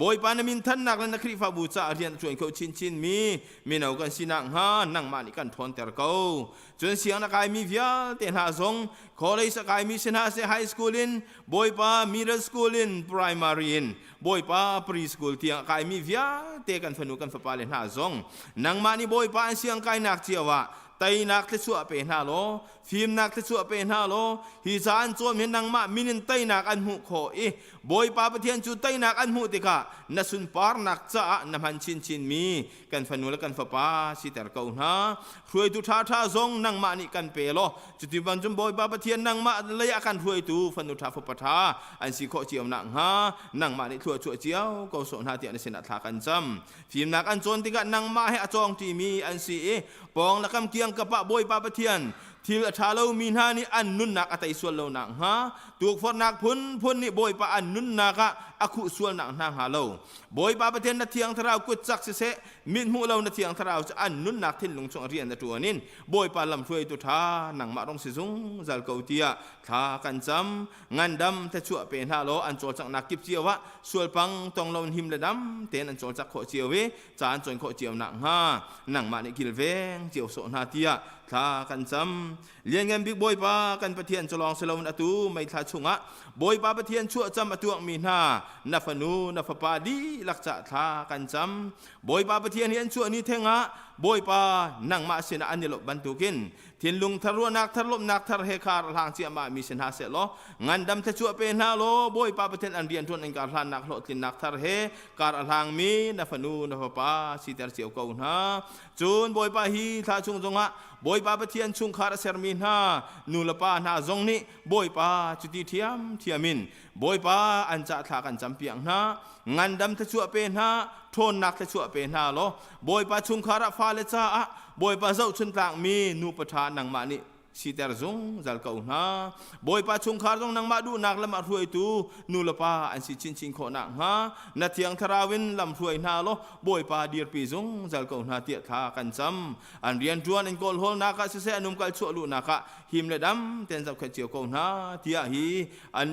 บอยปานามินทันนักและนักคริฟาบูชาเรียนจวนเขาชินมีเอากันสินังฮานังมานิกันทนเตอร์เก้าจนเสียงนักไอมีวิาเตนหาซงคอเลสกายมีสินหาเซไฮสคูลินบอยปามิดเดิลสคูลินไพรมารีนบอยปาพรีสคูลเตียงกายมีวิาเตกันฟนุกันฝปาเลนหาซงนังมานิบอยปาเสียงกายนักเจียวะไตนักเทชัวเป็นฮาโลฟิล์มนักเทชัวเป็นฮาโลฮิจานจวนเห็นนังมามินินไตนักอันหุโคอีบอยปาปะเทียนจูไตนักอันหุติกะนัสุนปาร์นักจ้านำหันชินมีกันฟนุและกันฝปาสิเตอร์เก้าหน้ารวยตุท่าซงนังมานิกันเปโลจุดที่บรรจุบอยปาปะเทียนนังมาระยะกันรวยตูฟนุท่าฝปทาอันสิโคเจียวนังฮานังมานิชัวเจียวก็สนหาเตียนเสนาทากันจำฟิล์มนักอันจวนติกะนังมาให้อจองที่มีอันสีปองและคำเกียงกระปะบอยปาปะเทียนที่ละชาเลามีนานี่อันนุนนักอัตยส่วนเลาหนังฮะตัวฟอนักพุนนี่บอยปาอันนุนนักอะคุส่วนหนังนางหาเลาบอยปาปะเทียนนัดเทียงทราวกุจักเสะมินหูเลานัดเทียงทราวจะอันนุนนักทิ้งลงช่องเรียนในตัวนินบอยปาลำช่วยตัวท่าหนังมารงสิซุงจัลเกาเตียท่ากันจำงานดำแต่ชั่วเป็นฮาโลอันโจจักนักกิบเจียวะส่วนปังตองเราหิมละดำเต็นอันโจจักโคเจียวเวจานจนโคเจียวหนังฮะหนังมาในกิลเวงเจียวโซนาเตียท่ากันจำเลี้ยงเงินบิ๊กบอยปากันปะเทียนจะลองสลาวนัตูไม่ท่าชงะบอยปาปะเทียนชั่วจำอตัวมีนานัฟนูนัฟปาดีลักจะท่ากันจำบอยปาปะเทียนเห็นชั่วนี้เทงะ บอยปานังมาเสนาอันนี้ลบบันทุกินทินลุงทะรัวนักทะลบนักทะเฮคาร์ลางเจียมามีเสนาเสลงันดำทะชัวเป็นฮาโลบอยปาประเทศอันเดียนทวนอันการลานนักโลทินนักทะเฮการลางมีนฟนูนฟปาสิเตอร์เสียวกูนะจูนบอยปาฮีทาชุงจงฮะบอยปาประเทศชุงคาร์เซอร์มินฮานูลปานาจงนี้บอยปาจุดเทียมเทียมินบอยปาอันจะทากันจำเปียงนะงันดำทะชัวเป็นฮาทนนักทะชัวเป็นฮาโลบอยปาชุงคาร์ฟาเลจ้าบอยปาเจ้าชุนต่างมีนูปทานนังมานิสิเตอร์จงจัลเกาหนาบอยปาชุงคาร์จงนังมาดูนักละมาถวยตูนูลปาอันสิชินชิงโคนังฮะนาเทียงทราวินลำถวยนาโลบอยปาดีร์ปีจงจัลเกาหนาเตียทากันจำอันเรียนจวนอันกอลโฮลนักเสะนุมกัลชัวลุนักหิมเลดำเต็นจับเขจียวเกาหนาเตียฮีอั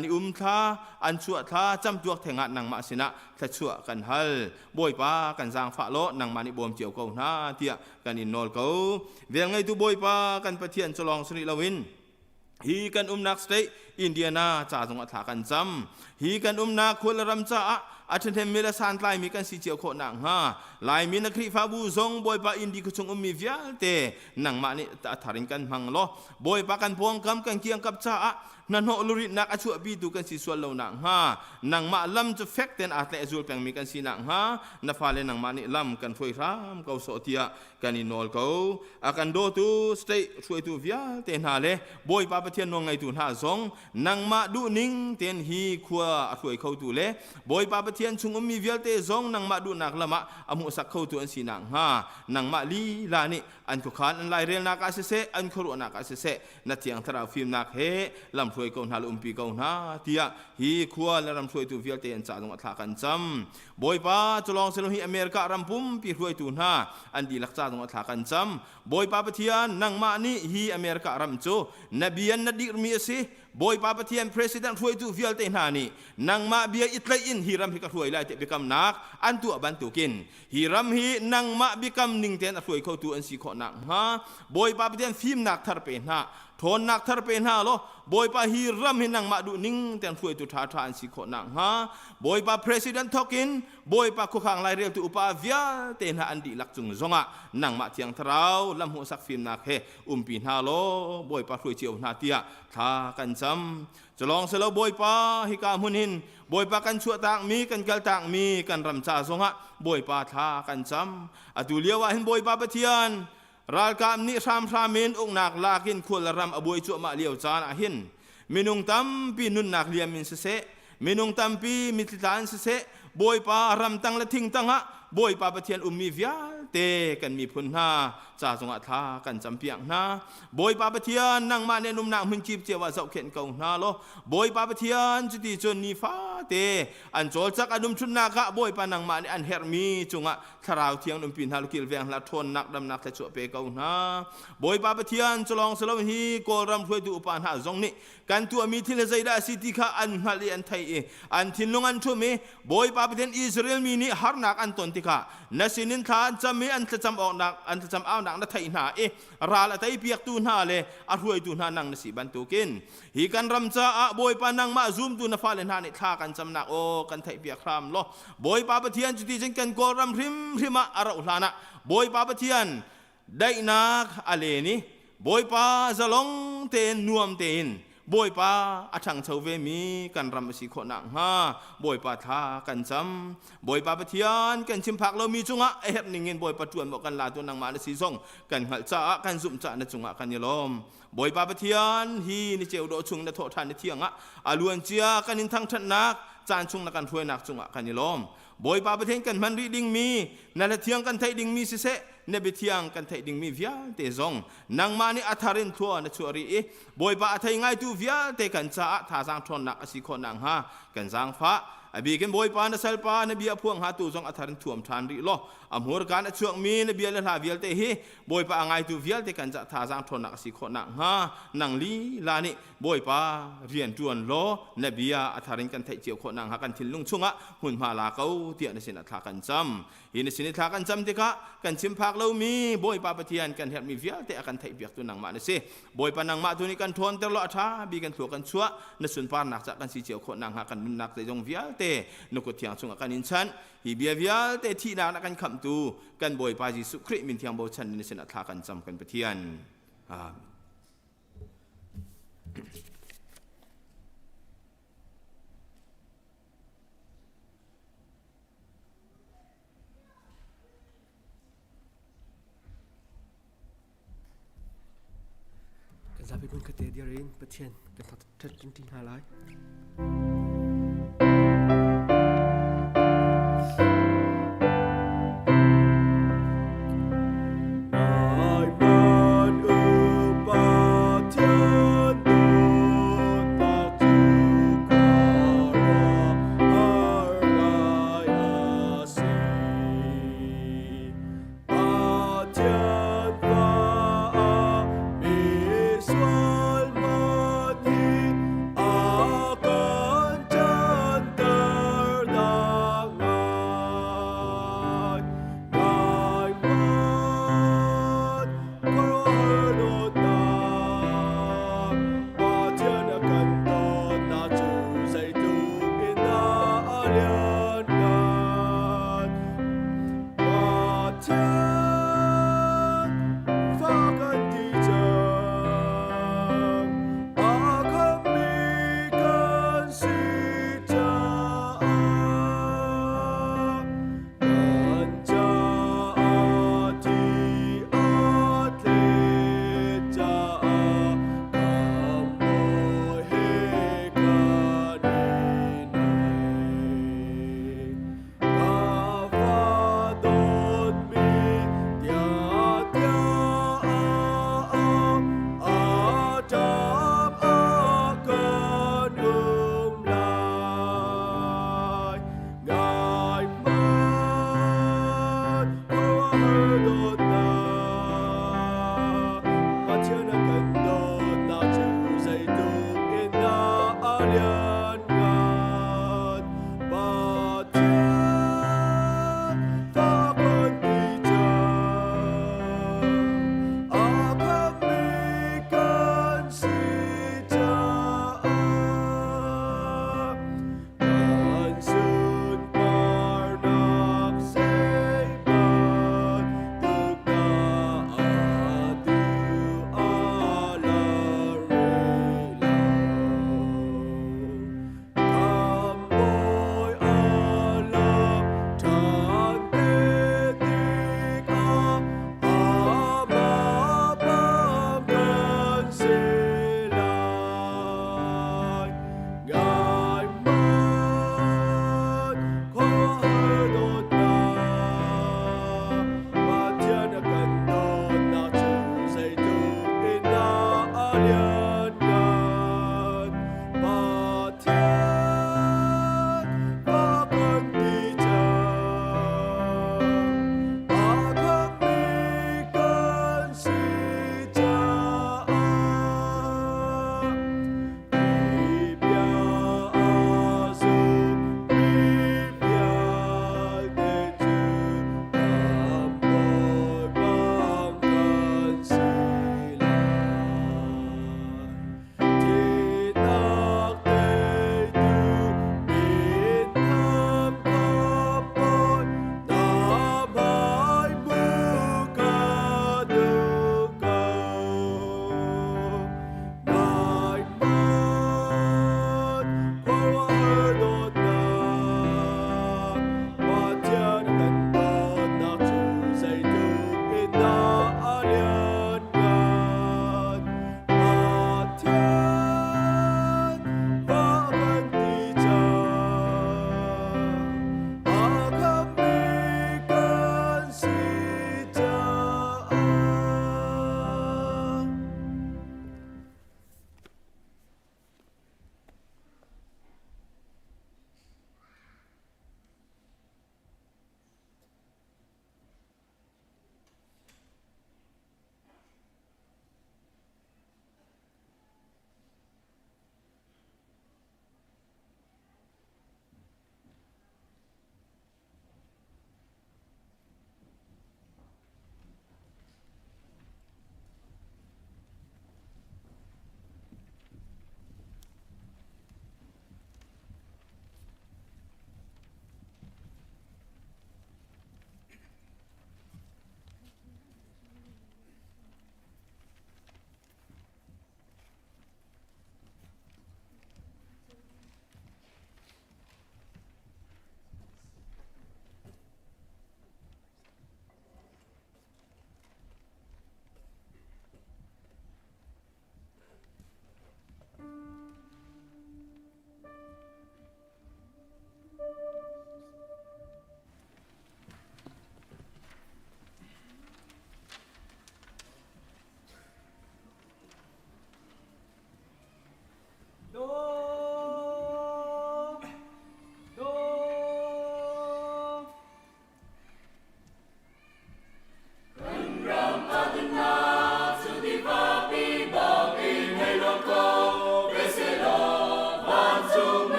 นท่าอันชัวท่าจำตัวแทงนังมาสินะถ้าชัวกันฮัลบอยปากันจางฝาโลนังมานิบวมเจียวเกาหนาเตียกันอินโนลเกาเวียงไงตูบอยปากันปะเทียนฉลองสริลาวินฮีกันนักสเตย์อินเดียนาจ่าจงอัฐากันจำฮีกันนักคุลรัมจ่าอาจจะเห็นเมลสานลายมีกันสีเจียวโคนังฮะลายมีนักคริฟาบูซงบอยปาอินดีกุชงมีวิลเตนังมานิตาทารินกันมังโลบอยปากันพวงกำกันเกียงกับจ่านันโฮลุรินักอชัวบีดูกันสีส่วนเหล่านังฮะนังมาลำจะเฟกเตนอาจจะจูลเพียงมีกันสีนังฮะนับฟาเลนังมานิลำกันช่วยรำเขาโซเทียกันอินโนลเขาอากันโดตูสเตย์ช่วยตูวิลเตนฮาเลบอยปาประเทียนนงไงตูนฮาซงนังมาดูนิ่งเตนฮีขัวช่วยเขาตูเลบอยปาประเทียนชุงมีวิลเตซงนังมาดูนักละมะอมุสักเขาตูอันสีนังฮะนังมาลีลานิอันขุขานอันไลเรลนักอาเซอันขรุนักอาเซนัดเทียงทราฟิมนักเฮลำช่วยเขาหาลุมปีเขาหาเทียฮีขัวและลำช่วยตูวิลเตนจ่าตรงอัฐากันจำบอยปาจะลองเซลฮีอเมริการำพุ่มปีช่วยตูหาอันดีลักจ่าตรงอัฐากันจำบอยปาประเทียนนังมานี่ฮีอเมริการำโจนบียันนัดดิรมีสิบอยปาประเทียนประธานช่วยตูวิลเตนหานี่นังมาเบียอิตไลอินฮีรัมฮิกช่วยไล่เตะบิกำนักอันตัวบันตุกินฮีรัมฮีนังมาบิกำนิ่งเตนช่วยเขาตัวอันสีขอนักฮะบอยปาประเทียนฟิล์มนักทาร์เป็นฮะทนนักทาร์เป็นฮะโลบอยปาฮีรัมฮีนังมาดูนิ่งเตนช่วยตัวท้าทายอันสีขอนักฮะบอยปาประธานทอกินบอยปาคุขังไล่เรียลตัวอุปาวิลเตนหาอันดีลักจุงจงะนังมาเทียงทราวลำหัวสักฟิล์มนักเฮปีนฮาโลบอยปาช่วยเจียวนาเตียทากันจำจะลองเสลบอยปาฮิกามุนินบอยปากันชั่วต่างมีกันกัลต่างมีกันรำจ่าสงะบอยปาทากันจำอดุเลียวว่าเห็นบอยปาเปเทียนรัลกามนิรามพรามินองนักลากินควรรำอบวยจัวมาเลียวจานอาหินมินุงตัมปีนุนนักเลียมินเสมินุงตัมปีมิตรตานเสบอยปารำตังละทิ้งตังฮะบอยปาเปเทียนมีวิลเตกันมีพุนหาจ่าสงะทากันจำเปียงนาบอยปาเปเทียนนั่งมาในนุ่มนางมึงจีบเจว่าเจ้าเข็นเก่านาโลบอยปาเปเทียนจุดที่จนนีฟ้าเตอันโจลจักอดุมชุนนาคะบอยปานังมาในอันเฮร์มีจงะทาราวเทียงนุ่มปีนฮาลุกิลเวียงละทนนักดำนักแต่ชั่วเปเก่านาบอยปาเปเทียนจะลองสลบฮีโกรำช่วยดูอุปานหาจงนี้กันตัวมีที่เลใจได้สิที่ข้าอันฮาลีอันไทยอันทินลงอันชั่วมีบอยปาเปเทียนอิสราเอลมีนี่ฮาร์นักอันตนติข้านัสินินทานจำมีอันจะจำออกนักอันจะจำเอานักนัทไทยนาราละไทยเปียกตูนหาเลยอรวยตูนหานังนสีบันตุกินฮีกันรำจ้าบอยปานังมาซูมตูนฟ้าเลนหาเนท่ากันจำนักโอกันไทยเปียกครามล้อบอยปาปะเทียนจุดที่จังกันกอรำริมอาราอุลานะบอยปาปะเทียนได้นักอะไรนี่บอยปาจะลงเตนนวมเตนบอยปาอาชังเชวเวมีกันรำสีขนังฮะบอยปาทากันจำบอยปาปะเทียนกันชิมผักเรามีจุงะเฮ็ดนิ่งเงินบอยปะจวนบอกกันลาตัวนางมาในสีส่งกันหัลจ้ากันสุ่มจ้าในจุงะกันยลมบอยปาปะเทียนฮีนี่เจ้าโดชุงในโทษทานในเที่ยงะอาลวนเจียกันนินทั้งทันนักจานชุงนักกันช่วยนักจุงะกันยลมบอยปาปะเทียนกันมันรีดิ่งมีนั่นเที่ยงกันไทยดิ่งมีสิเสเนบิเทียงกันไทยดิ่งมีวิาเตซงนางมานี่อัฐารินทัวในชัวรีบอยปาไทยง่ายตูวิาเตกันจ้าท่าจางทนนักสิคนนางฮะกันจางฟ้าอบีกันบอยปานเซลปานเบียพวงหาตูจงอัฐารินท่วมทานริโลอำหัวการช่วงมีนเบียเลหาวิลเตฮีบอยปาง่ายตูวิาเตกันจ้าท่าจางทนนักสิคนนางฮะนางลีลานิบอยปาเรียนจวนโลเนเบียอัฐารินกันไทยเจียวคนนางฮะกันทิลลุงชุงะหุ่นมาลาเขาเตียนสินอัฐากันจำ หินสินิทากันจำติกะกันชิมพักเรามีบอยปาปะเทียนกันเห็ดมีเวียแต่อากันไทยเบียกตัวหนังมาเนี่ยสิบอยปานังมาตัวนี้กันทวนตลอดท้าบีกันถั่วกันชัวนสุนปานักจากกันสีเจียวคนนางหากันนุนนักแต่ยงเวียแต่นกเทียงสงกันอินชันฮีเบียเวียแต่ที่นักกันคำตูกันบอยปาจิสุคริมินเทียงโบชันในสนัทากันจำกันปะเทียนกันจะไปบุญกเตเดียรินประเทศกันทัดจริงๆหาไรก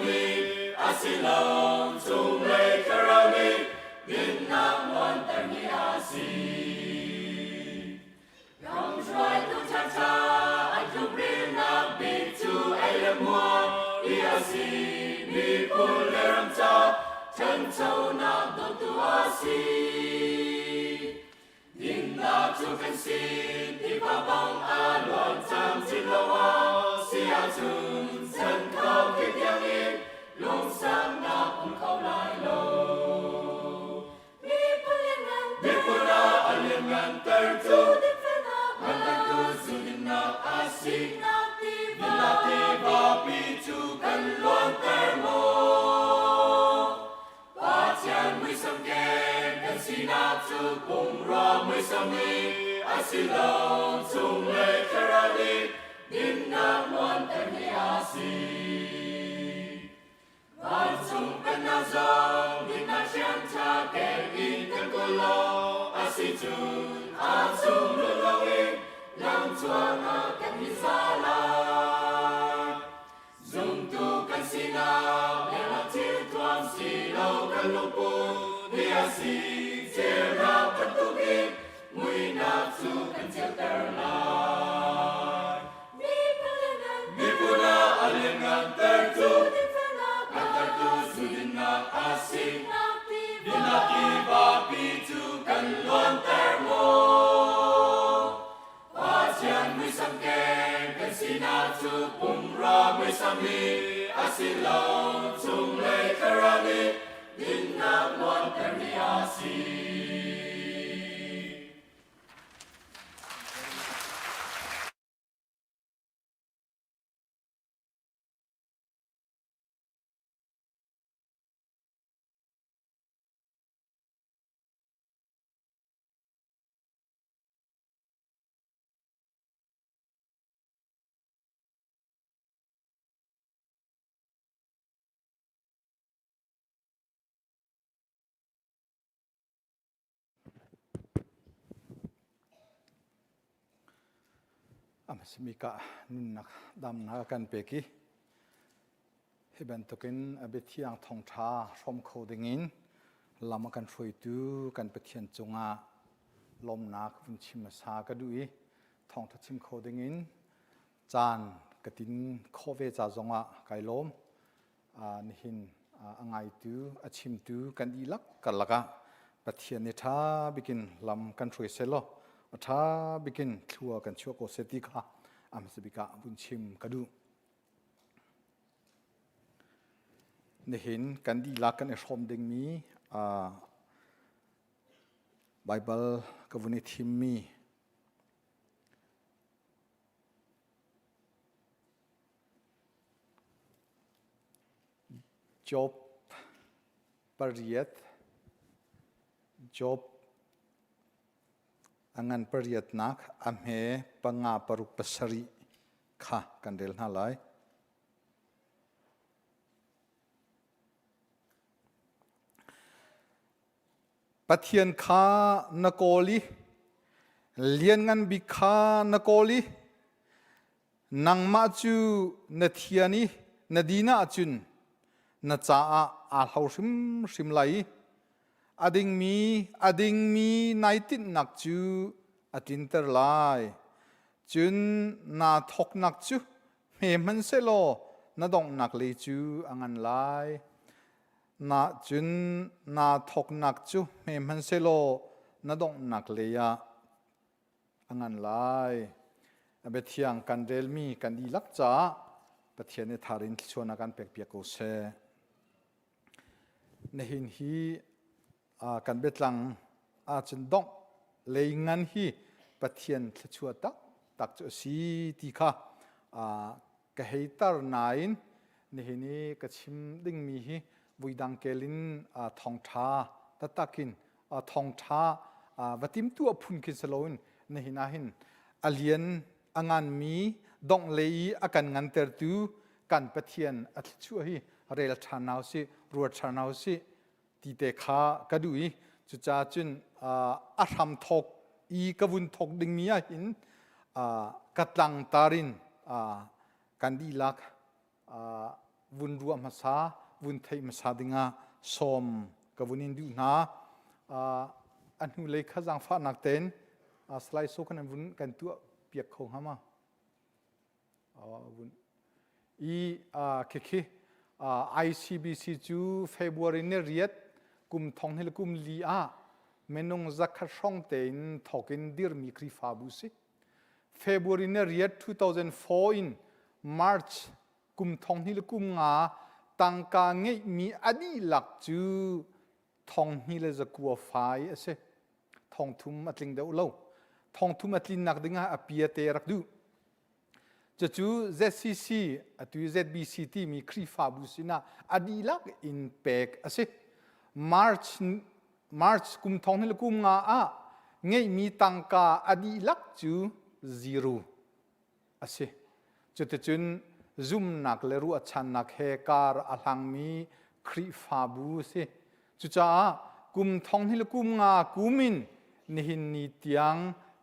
mi asilong chung lei karami din na mon tar ni asi rong joy tu cha cha ai tu brin na bi tu ai le mo bi asi bi pul le ram cha chân châu na do tu asi din na chu kan sin ti pa bang a lon cham chin lo wa si a chun chân khao ki tiang in long sam na kun khao lai lo bi pul na alien ngan tar chu ngan tar tu su din na asi din na ti ba pi chu kan luan tar mo pa chian mui sam ke kan si na chu pung ra mui sam ni asi lo chung le karali din na mon tar ni asi van chung kan na zong din na chian cha ke in kan ko lo asi chu a chung lu lo in lang chuang a kan hi sa la Dung tu kan si na le la til tuam si lo kan lu pu ni a si che ra kan tu ki mui na chu kan chiao tar la mi pu na alien ngan tar tu su din na a si din na ti ba pi chu kan luan tar mo pa chian mui sam ke kan si na chu pum ra mui sam ni a si lo chung le karami din na luan tar ni a si Amasmika nunnak damna kan peki heben tokin abethiang thongtha from codingin lama kan foitu kan pethian chunga lomnak vunchim sa kadui thongtha chim codingin chan katin khove cha zonga kailom nihin angai tu achim tu kan ilak kalaka pathian ni tha bikin lam kan foi selo Atha bikin thua kan chua ko seti kha amsibika bunchim kadu nehin kan di lakan e shom ding mi Bible kavuni thim mi Job pariyat Job angan pariyat nak amhe panga paruk pasari kha kandel na lai pathian kha nakoli lian ngan bi kha nakoli nangma chu nathiani nadina achun na cha a hausim sim lai ading mi naitin nak chu atinter lai chun na thok nak chu me man se lo na dong nak le chu angan lai na chun na thok nak chu me man se lo na dong nak le ya angan lai abethiang kan del mi kan di lak cha pathian ne tharin chona kan pek pek ko se nehin hi kan betlang chun dong leingan hi pathian thchua tak chu si ti kha ka heitar nain nihini ka chim ding mi hi buidang kelin thongtha tatakin thongtha vatim tu aphun ki saloin nihina hin alien angan mi dong lei akan ngan ter tu kan pathian athchu hi rel thanau si ruat thanau si ti te kha kadui chu cha chun atham thok I kavun thok ding mi a hin katlang tarin kandilak วุนรัวมาซาวุนไทยมาซาดิงาสมกับวุนินดูนาอันนู้เลยข้าจังฟ้านักเต้นสไลด์โซกันวุนกันตัวเปียกของฮามาวุนเคICBC จูเฟบรุรีเนี่ยเรียดกุมทองเฮลกุมลีอาเมนงจักขช่องเต็นทอกินดิรมีครีฟาบุสิเฟบรุรีเนี่ยเรียด2004 in March กุมทองเฮลกุมงาตังกาเงยมีอดีหลักจูทองเฮลจะกัวไฟเสทองทุ่มอัดลิงเดาเล่าทองทุ่มอัดลิงนักดึงอาเปียเตรักดูจะจู ZCC ตัว ZBCT มีครีฟาบุสินะอดีลักอินเปกเสMarch กุมทองเฮลกุมงาเงยมีตังกาอดีลักจู zero เสจุดจุนซุมนักเลรูอัชันนักเฮการอลังมีครีฟาบุเสจุจ้ากุมทองเฮลกุมงากุมินนิหินนิตยัง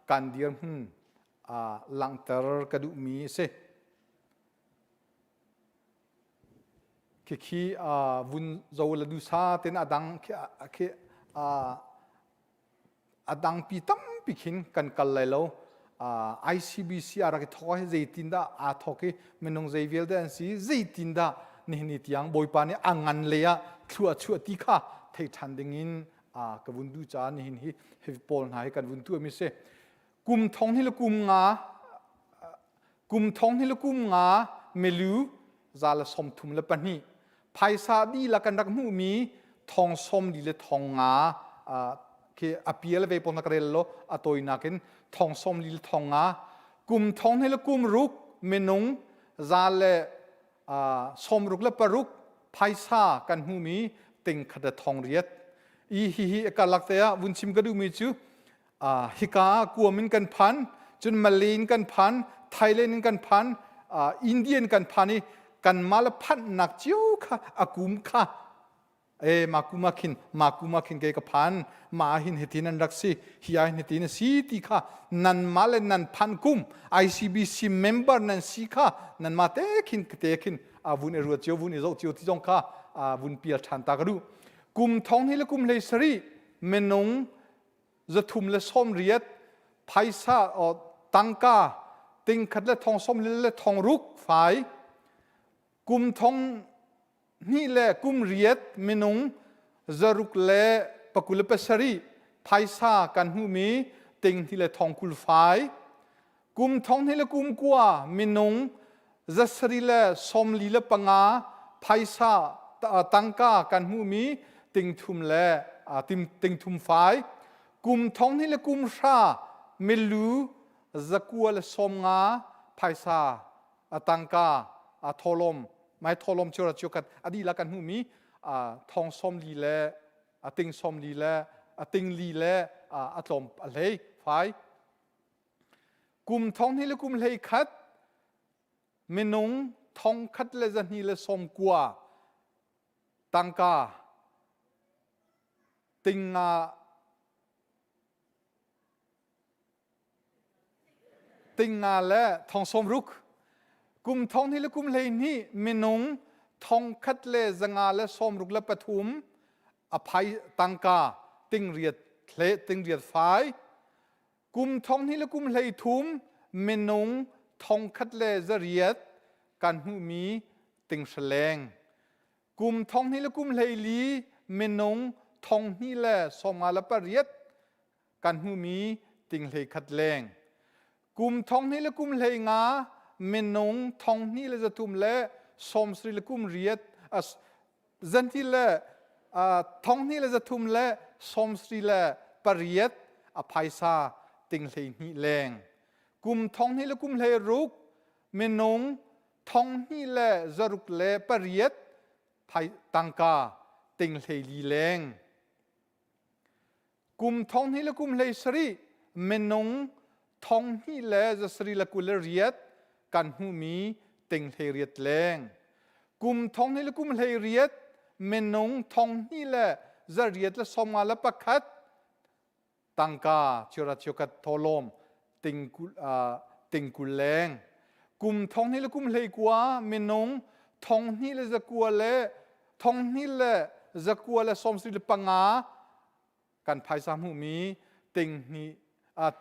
กันเดียร์ลังเตอร์กระดูมีเสคีวุนโจลดูซาเต็นอดังอดังปีตั้มปีขินกันกันเลยแล้วICBC อะไรก็ทอให้ใจตินดาทอให้เมนงใจเวลเดนซีใจตินดานี่นี่ที่ยังบอยปานี่อ่างงันเลยอะชัวที่ข้าเทชันดิ่งินกับวุนดูจานี่นี่เฮฟบอลหายกันวุนตัวมิเสกุมทองนี่ละกุมงาเมลูซาลสมทุมละปนีภายซาดีละกันรักมูมีทองสมดีละทองงาคืออภิเษกเวปนักเรลโลอตัวนักินทองสมดีละทองงากุมทองนี่ละกุมรุกเมนงซาเลสมรุกละปรุกภายซากันมูมีติงขัดทองเรียดฮีกันลักเตะวุนชิมกระดูมีจูฮิกากัวมินกันพันจนมาเลนกันพันไทยแลนด์กันพันอินเดียนกันพันนี่กันมาลพันนักเจ้าค่ะอากุมค่ะมากุมาคินเกกับพันมาหินเหตินันรักสิฮิยาหินเหตินสีติค่ะนันมาเลนันพันกุม ICBC member นันสีค่ะนันมาเตคินวุนเอรัวเจียววุนเอโซเจียวที่จงค่ะวุนเปียชันตากระดูกุมทองนี่ละกุมเลยสรีเมนงจะทุ่มและส้มเรียดไพศาตังกาติงขัดและทองส้มและทองรุกฝ่ายกุมทองนี่แหละกุมเรียดเมนงจะรุกและปกุลเปสรีไพศากันหูมีติงที่และทองกุลฝ่ายกุมทองนี่และกุมกัวเมนงจะสรีและส้มลีและปังาไพศาตังกากันหูมีติงทุมและติงทุมฝ่ายกุมทองนี่ละกุมชาเมลูจะกัวละสมงาไพศาตังกาทอลมไม่ทอลมเชื่อกันอดีละกันหูมีทองสมลีและติงสมลีและติงลีและอัตลมอะไรฝ่ายกุมทองนี่ละกุมเลยคัดเมนงทองคัดและจะนี่ละสมกัวตังกาติงาและทองสมรุกกุมทองนี่และกุมเลยนี่เมนงทองคัดเลจงาและสมรุกและปฐุมอภัยตังกาติงเรียดเคลติงเรียดฝ่ายกุมทองนี่และกุมเลยทุมเมนงทองคัดเลจะเรียดกันหูมีติงแสลงกุมทองนี่และกุมเลยลีเมนงทองนี่แหละสมาลปะเรียดกันหูมีติงเลยขัดแรงกุมทองนี่และกุมเลยงาเมนงทองนี่และจะทุมและสมสรีและกุมเรียดจันที่และทองนี่และจะทุมและสมสรีและปะเรียดอภัยซาติงเลยนี่แรงกุมทองนี่และกุมเลยรุกเมนงทองนี่และจะรุกและปะเรียดตังกาติงเลยลีแรงกุมทองนี่ละกุมเลยสรีเมนงทองนี่แหละจะสรีละกุลเรียดกันหูมีติงเลยเรียดแรงกุมทองนี่ละกุมเลยเรียดเมนงทองนี่แหละจะเรียดละสมาละปักขัดตังกาเชื่อรัชกัดทอลมติงกุลแรงกุมทองนี่ละกุมเลยกว่าเมนง ทองนี่เลยจะกลัวเลยทองนี่เลยจะกลัวเลยสมสิลปังอากันภายสามหูมีติงนี่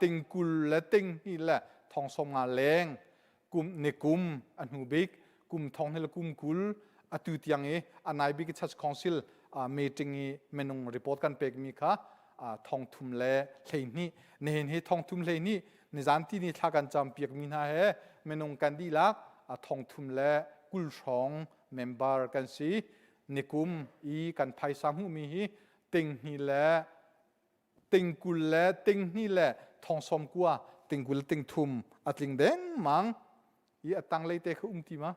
ติงกุลและติงนี่แหละทองสมงาแรงกุมในกุมอันหูบิกกุมทองนี่ละกุมกุลอตุติยังเออันไหนบิกชัดคอนซิลเมติงเมนุงรีพอร์ตกันเป็กมีค่ะทองทุมเล่เลยนี่เนเห็นทองทุมเลยนี่ในจานที่นี่ถ้ากันจำเปียกมีนาเฮเมนุงกันดีลักทองทุมเล่กุลสองเมมเบอร์กันสิในกุมอีกันภายสามหูมีติงนี่แหละติงกุลเล่ติงนี่แหละทองสมกัวติงกุลติงทุมอัดลิงเด้งมังอีอัตังเลยเตะเขาทีมา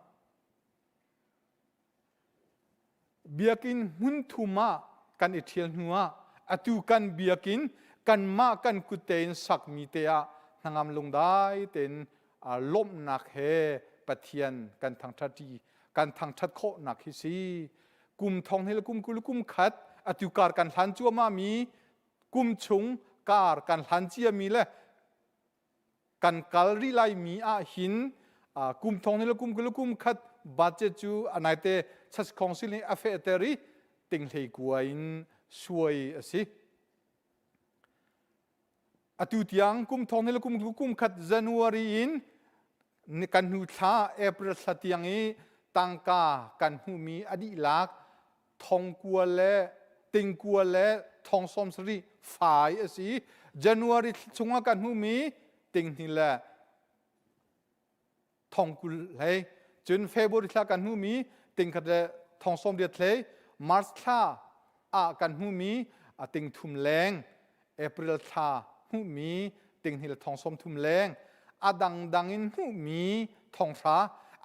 เบียกินหุ่นทุมากันอิเทียนหัวอตุกันเบียกินกันมากันกุเตนสักมีเตียนางามลงได้เต็นล้มนักเฮปะเทียนกันทางทัดดีกันทางทัดโคนักฮิซีกุมทองเฮลกุมกุลกุมขัดอตุการกันหันจัวมามีกุมชุงการกันหันเจียมีเลยกันกัลริไลมีอาหินกุมทองเฮลกุมกุลกุมขัดบาดเจ็บจูอันไหนเตชัสคอนซิลนี่อเฟเตอรีติงเลยกวยช่วยสิอตุติยังกุมทองนี่ละกุมขัดจันวารีอินกันหูท้าเอพริลสัตยังนี้ตังกากันหูมีอดีลักทองกัวเล่ติงกัวเล่ทองสมสรีฝ่ายสิจันวารีชงกันหูมีติงนี่แหละทองกุลเลยจนเฟบรุษกันหูมีติงขัดทองสมเดียดเลยมาร์ชท่ากันหูมีติงทุมแรงเอพริลท่าหูมีติงหิลทองสมทุมแรงดังอินหูมีทองฟ้า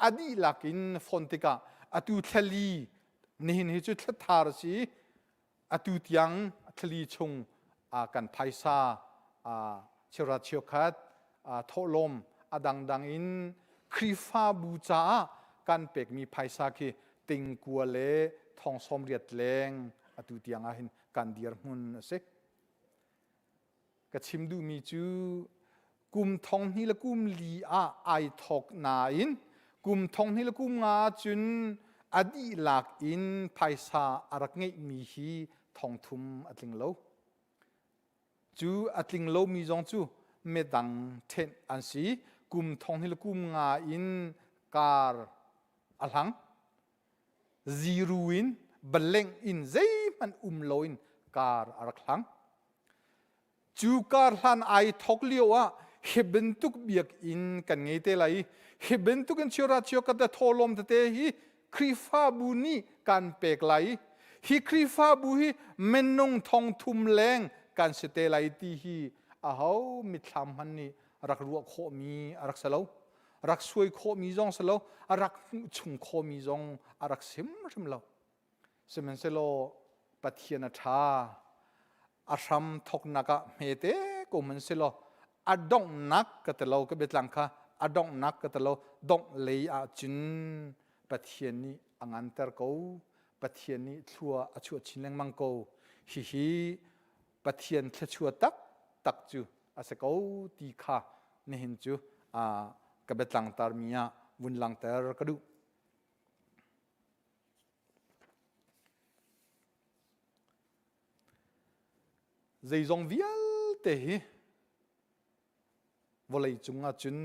อดีลักอินฟอนติกาอตุทลีนี่นี่จุดทาร์สีอตุตยังทลีชงกันไพซาเชราเชียวคัดทอลมดังอินคริฟาบูจากันเป็กมีไพซาคีติงกัวเลทองสมเรียดแรงอตุตยังหินกันเดียร์มุนเสกกชิมดูมีจูกุมทองนี่ละกุมลีไอทอกนาอินกุมทองนี่ละกุมงาจุนอดีลักอินไพศาอารักเงมีฮีทองทุมอัดลิงโลจูอัดลิงโลมีจงจูเมดังเทนอันสีกุมทองนี่ละกุมงาอินการอัลหังซีรูอินบัลเลงอินเซมันโลอินการอารักหังจูการหันไอทอกเลียวเฮเบนตุกเบียกอินกันไงเตลัยเฮเบนตุกันเชียราเชียวกันแต่ทอลมเตฮีคริฟาบูนี่กันเปกไลฮีคริฟาบูฮีเมนงทองทุมแรงกันเสเตลัยตีฮีอาเขามิทำมันนี่รักรัวโคมีรักสโลรักสวยโคมีจงสโลรักชุงโคมีจงรักซิมโลเสมันสโลปะเทียนชาอาชัมทกนักเมเตก็มันสิโลอดงนักก็ตลอดก็เบ็ดหลังค่ะอดงนักก็ตลอดดงเลยจินปะเทียนนี้อังอันเตอร์กูปะเทียนนี้ชัวชัวชินแรงมังกูฮิปะเทียนชัวตักจูอาศัยกูตีค่ะนี่เห็นจูก็เบ็ดหลังตามีวุนหลังเตอร์ก็ดูใจจงวิลเตะวลัยจุงอาจุน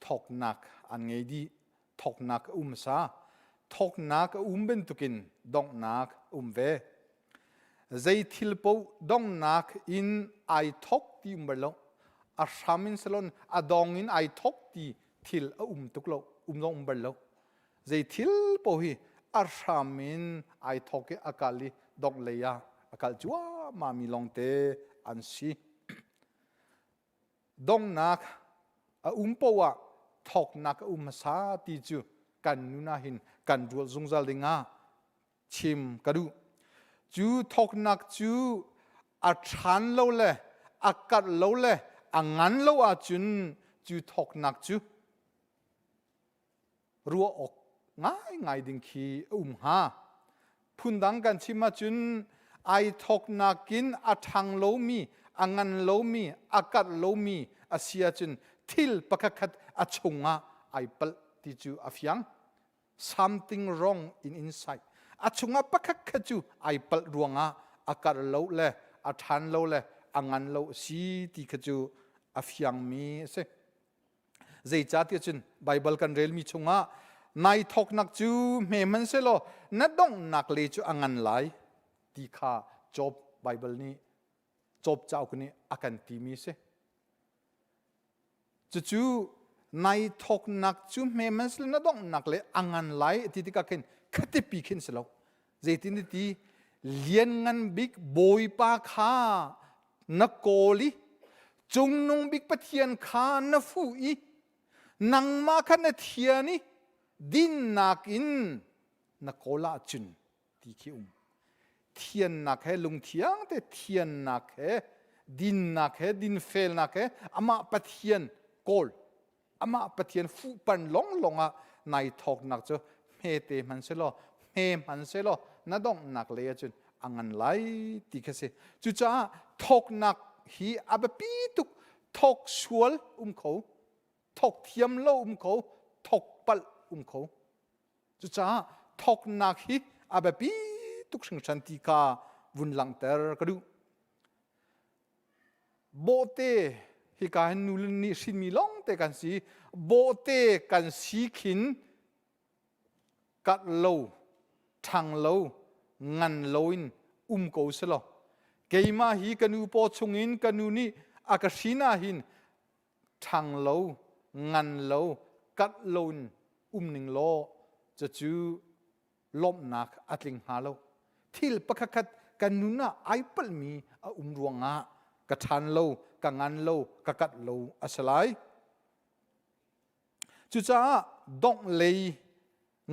ทอกนักอันไงดีทอกนักซาทอกนักเป็นตุกินดองนักเวใจทิลปูดองนักอินไอทอกที่เบลอาชามินสลอนดองอินไอทอกที่ทิลตุกโลดองเบลใจทิลปูฮีอาชามินไอทอกอากาลีดองเลยอากาลจัวมามีลองเตอันซีดงนักปวะทอกนักสาติจูกันนุนาหินกันดูจงจัลดิงาชิมกระดูจูทอกนักจูอัชันโลเลอากัดโลเลอังันโลอาจุนจูทอกนักจูรัวออกง่ายดิ่งขีหาพุนดังกันชิมาจุนไอทอกนักินอัทังโลมีอังันโลมีอากัดโลมีอาเซียจุนทิลปะคัดอาชงไอเปลติจูอาฟยัง something wrong in inside achunga pakhat khachu ai pal ruanga akar lo le athan lo le angan lo si ti khachu afyang mi se zai cha ti chin bible kan rel mi chunga nai thok nak chu me man se lo na dong nak le chu angan lai ti kha job bible ni job chau kni akan ti mi se chu nai thok nak chu me man se na dong nak le angan lai ti ti ka ken khati pi khin se lo zai ti ni ti lian ngan big boy pa kha na koli chung nung big pathian kha na fu i nang ma kha na thiani din nakin na kola chun ti ki thian nak he lung thiang te thian nak he din fel nak he ama pathian kol ama pathian fu pan long longa nai thok nak cho me te man se lo me man se lo na dong nak le chun angan lai ti kha se chu cha thok nak hi abapi tuk thok sual kho thok thiam lo kho thok pal kho chu cha thok nak hi abapi tuk sing chanti ka vun lang ter ka du bo te hi ka nu ni sin mi long te kan si bo te kan si khin kat lo thang lo ngan loin ko selo keima hi kanu po chungin kanu ni akashina hin thang lo ngan lo kat loin ning lo chu lom nak atling halo thil pakhakat kanuna aipal mi a ruanga ka than lo ka ngan lo ka kat lo asalai chu cha dong lei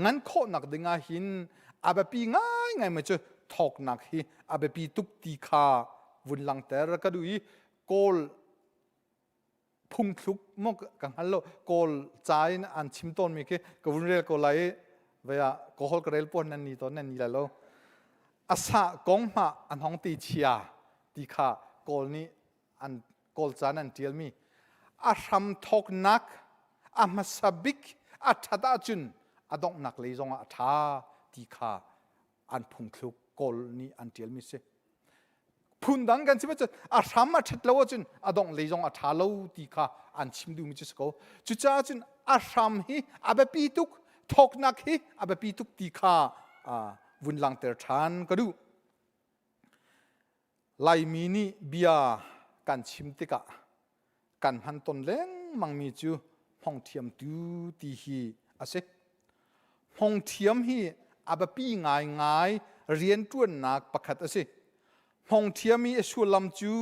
ngan kho nak dinga hin abapi ngai ma chu thok nak hi abapi tuk ti kha vun lang ter ka dui kol phung thluk mok ka hallo kol chain an chim ton mi ke ka vun rel ko lai veya ko hol ka rel pon nan ni ton nan ni la lo asa kong ma an hong ti chia ti kha kol ni an kol chan an tiel mi a ram thok nak a masabik a thata chun adong nak le zong a tha ti kha an phung thluk kol ni an tiel mi se phun dang kan chiba a ram a that lo chun adong le zong a tha lo ti kha an chim du mi chu ko chu cha chun a ram hi abapi tuk thok nak hi abapi tuk ti kha vun lang ter than ka du lai mi ni bia kan chim te ka kan han ton leng mang mi chu hong thiam tu ti hi ase hong thiam hi abapi ngai rian tuan nak pakhat ase hong thiam mi asulam chu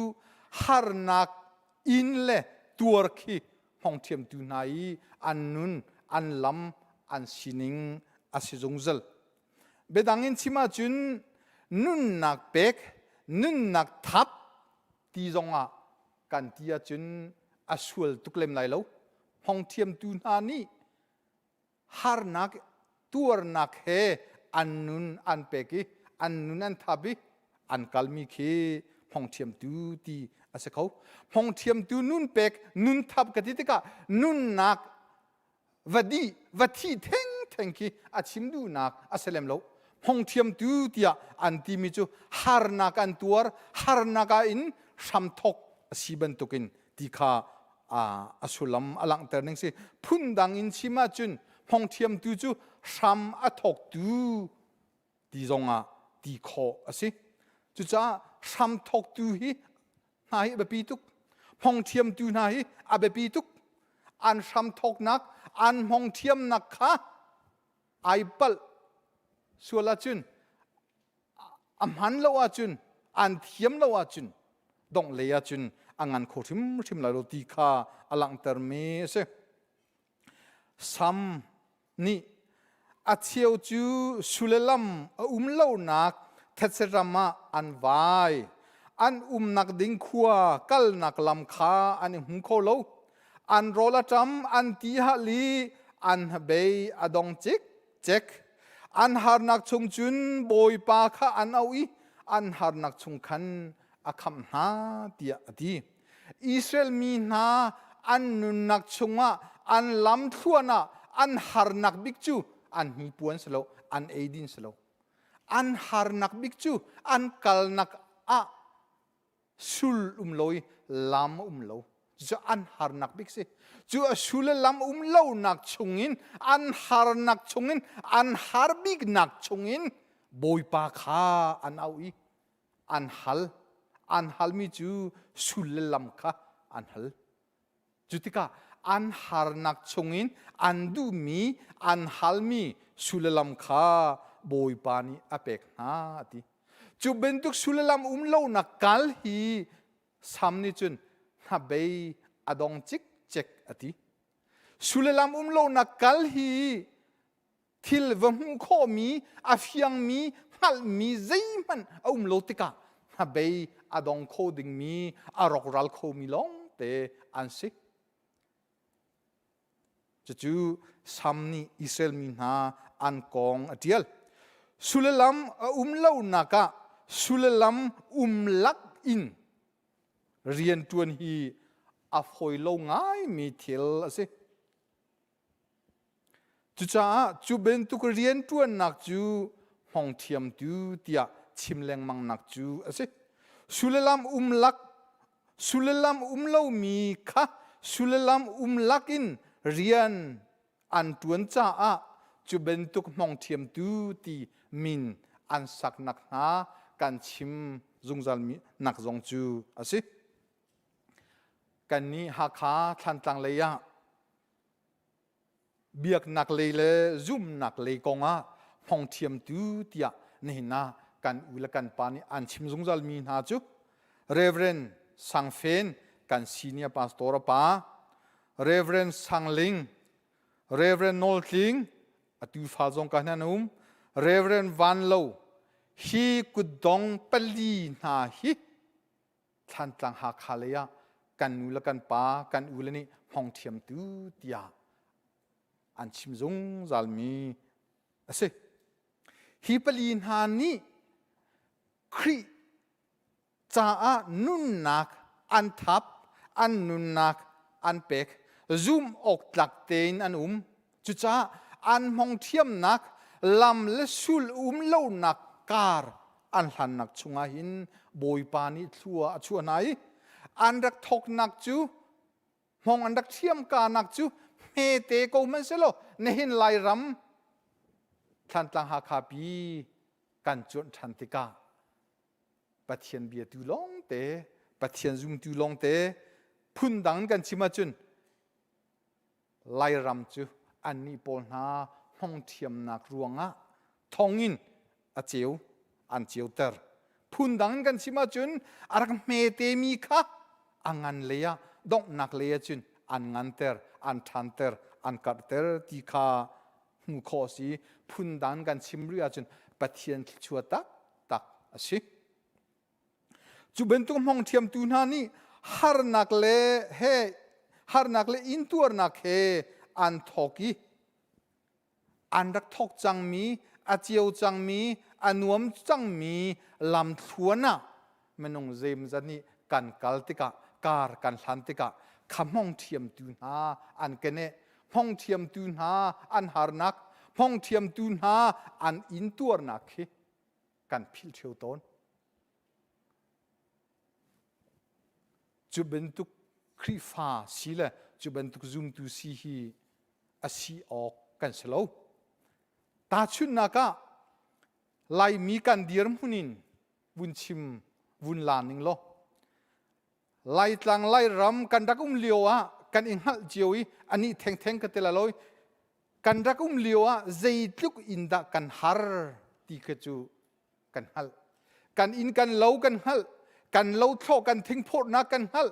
har nak in le tur khi hong thiam tu nai an nun an lam an sining ase jongzel bedangin chima chun nun nak pek nun nak thap ti zonga kan tia chun asul tuklem lai lo hong thiam tu na ni har nak tur nak he an nun an peki an nun an thabi an kalmi khi hong thiam tu ti ase kho hong thiam tu nun pek nun thap ka ti ka nun nak vati theng ki achim du nak aselem lo hong thiam tu tia an ti mi chu har nak an tuar har naka in sam thok siban tukin ti kha asulam alang ter ning si phun dang in chima chun hong thiam tu chu sam athok tu ti zonga ti kho ase chu cha sam thok tu hi hai ba pi tuk hong thiam tu na hi abe pi tuk an sam thok nak an hong thiam nak kha ai pal suala chun amhan lo a chun an thiam lo a chun dong le a chun angan kho thim la lo ti kha alang ter me se sam ni a chieu chu sulelam lo nak thatserama an vai an nak ding khua kal nak lam kha an hum kho lo an rola tam an ti ha li an be adong chek an har nak chung chun boy pa kha an au i an har nak chung khan akham na tia ati Israel mi na an nun nak chunga an lam thuana an har nak bik chu อันฮีปวนสโลอันเอดินสโลอันฮาร์นักบิกจูอันกัลนักอะสุลลอยลามโลจะอันฮาร์นักบิกสิจูสุลลามโลนักชงอินอันฮาร์นักชงอินอันฮาร์บิกนักชงอินบอยปาคาอันเอาอีอันฮัลมีจูสุลลามคาอันฮัลจุติกาอันฮาร์นักชงอินอันดูมีอันฮัลมีสุลลามคาบอยปานีอเปกนาติจูเบนตุกสุลลามโลนักกัลฮีสามนิจุนนาเบยอดองจิกเจกอติสุลลามโลนักกัลฮีทิลวมุโคมีอาฟยังมีฮัลมีใจมันโลติกานาเบยอดองโคดิงมีอารอกรัลโคมีลองเตอันซิจูสามนีอิสราเอลมีนาอันกองอเดียลสุลลัมโลนักะสุลลัมลักอินเรียนตวนฮีอัฟหอยโลง่ายมีเทลสิจูเบนตุกเรียนตวนนักจูห้องเทียมตูเตียชิมแรงมังนักจูสิสุลลัมลักสุลลัมโลมีค่ะสุลลัมลักอินเรียนอันตวนจูเบนตุกห้องเทียมตูตีมินอันสักนักหาการชิมจงจัลมีนักจงจูสิกันนี้หากาทันตังเลยเบียกนักเลยจุ่มนักเลยกงห้องเทียมตูตีนี่นะกันอุลกันปานีอันชิมจงจัลมีนาจูเรเวรนสังเฟนกันซีเนียพาสตอร์ป้าเรเวรนสังลิงเรเวรนโนลทิงอตูฟาจงกันนะนุ่มเรเวรนวันโลฮีกุดองเปลีนาฮีทันตังหาคาเลยกันอุลกันป้ากันอุลนี่ห้องเทียมตูตีอันชิมจงจัลมีสิฮีเปลีนานี่ครีจ้านุนนักอันทับอันนุนนักอันเป็กซุ่มออกหลักเตนอันจุจ้าอันมองเทียมนักลำและสุลโลนักการอันหันนักชงหินบอยปานิชัวไหนอันรักทกนักจูมองอันรักเทียมกานักจูเมเตโกมันเสโลเนหินไลรำทันตังหาคาปีกันจนทันติกาปะเทียนเบียตูลองเตปะเทียนซุมตูลองเตพุ่นดังกันชิมาจุนไลรำจูอันนี้ปนหาห้องเทียมนักรวงทองอินอาเจียวอันเจียวเตอร์พุ่นดังกันชิมาจุนอารักเมเตมีค่ะอังงันเลียดงนักเลียจุนอันงันเตอร์อันทันเตอร์อันกัดเตอร์ที่ค่ะหูคอสีพุ่นดังกันชิมเรียจุนปะเทียนชัวตักสิจูเบนตุกห้องเทียมตูนานี่ฮาร์นักเลเฮฮาร์นักเลอินตัวนักเฮอันทอกีอันรักทอกจังมีอาเจียวจังมีอันนวมจังมีลำทวนน่ะมันนงเจมจันนี่กันกัลติกะการกันสันติกะคำห้องเทียมตูนาอันเกเนห้องเทียมตูนาอันฮาร์นักห้องเทียมตูนาอันอินตัวนักเฮกันพิลเชียวต้นจูเบนตุกครีฟาสีเลยจูเบนตุกซุมตูซีฮีอาซีออกกันสโลตาชุนนักไลมีกันเดียร์มุนินวุนชิมวุนลานิงโลไลตังไลรำกันรักเลียวกันอิงฮัลเจียวอันนี้แทงกันเตลลอยกันรักเลียวใจลุกอินดากันฮาร์ตีกจูกันฮัลกันอินกันเล่ากันฮัลกันเล่าโทกันทิ้งโพดนักกันฮัล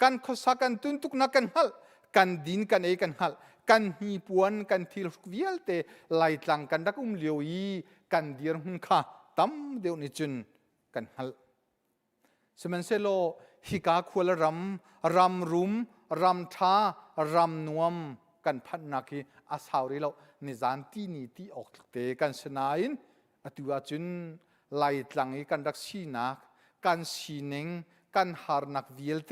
กันขสักกันตุนตุกนักกันฮัลกันดินกันเอกันฮัลกันฮีปวนกันทิลวิลเตไลตังกันรักเลียวกันเดียร์หุนข้าตั้มเดียวนิจุนกันฮัลสมันเซโลฮิกาควลรำรุมรำท้ารำนวมกันพันนักอาสาวริโลนิจานที่นี่ที่ออกเตกันสนายนอตุอาจุนไลตังกันรักชีนักกันชีนิงกันฮาร์นักวิลเต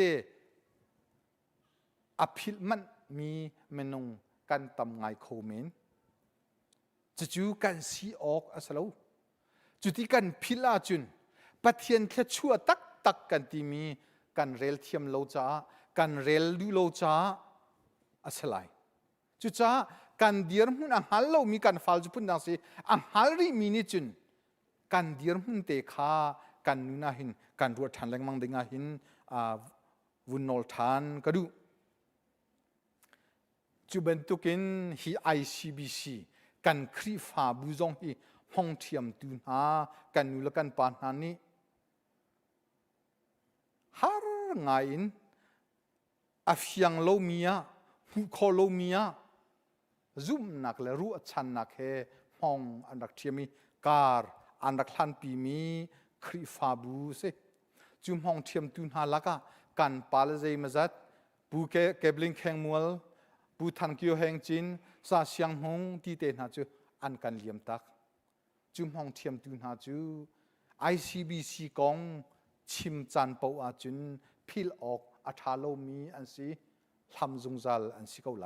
อภิลมันมีเมนุงกันตำไงโคเมน จะจูกันสีออกอัสลาวจุดที่กันพิลาจุนปะเทียนแค่ชั่วตักกันที่มีกันเรลเทียมโลจ้ากันเรลดูโลจ้าอัสลายจุดจ้ากันเดียร์มุนอังฮัลโลมีกันฟัลจุพุนดังสิอังฮัลรีมีนิจุนกันเดียร์มุนเตคากันนุนาหินกันรัวทันแรงมังดิงาหินวุนนอลทานกระดูจุบันตุกินฮี ICBC กันครีฟาบุซงฮีห้องเทียมตุนหากันนุลกันปานนานี้ฮาร์ไงอินอาฟยังโลมียหุโคโลมียซุมนักเลรู้ชันนักเฮห้องอันดักเทียมีการอันดักทันปีมีครีฟาบูเซจุมห้องเทียมตุนหาลักะกันปาลเซมจัดบูเกบลิงแข่งมัวบูทันกิโอแห่งจินซาเซียงหงที่เตนะจูอันกันเลียมตักจุมห้องเทียมตุนหาจู ICBC กองชิมจันเปาอาจุนพิลออกอัฐาโลมีอันสีทำจงจัลอันสีเกาไหล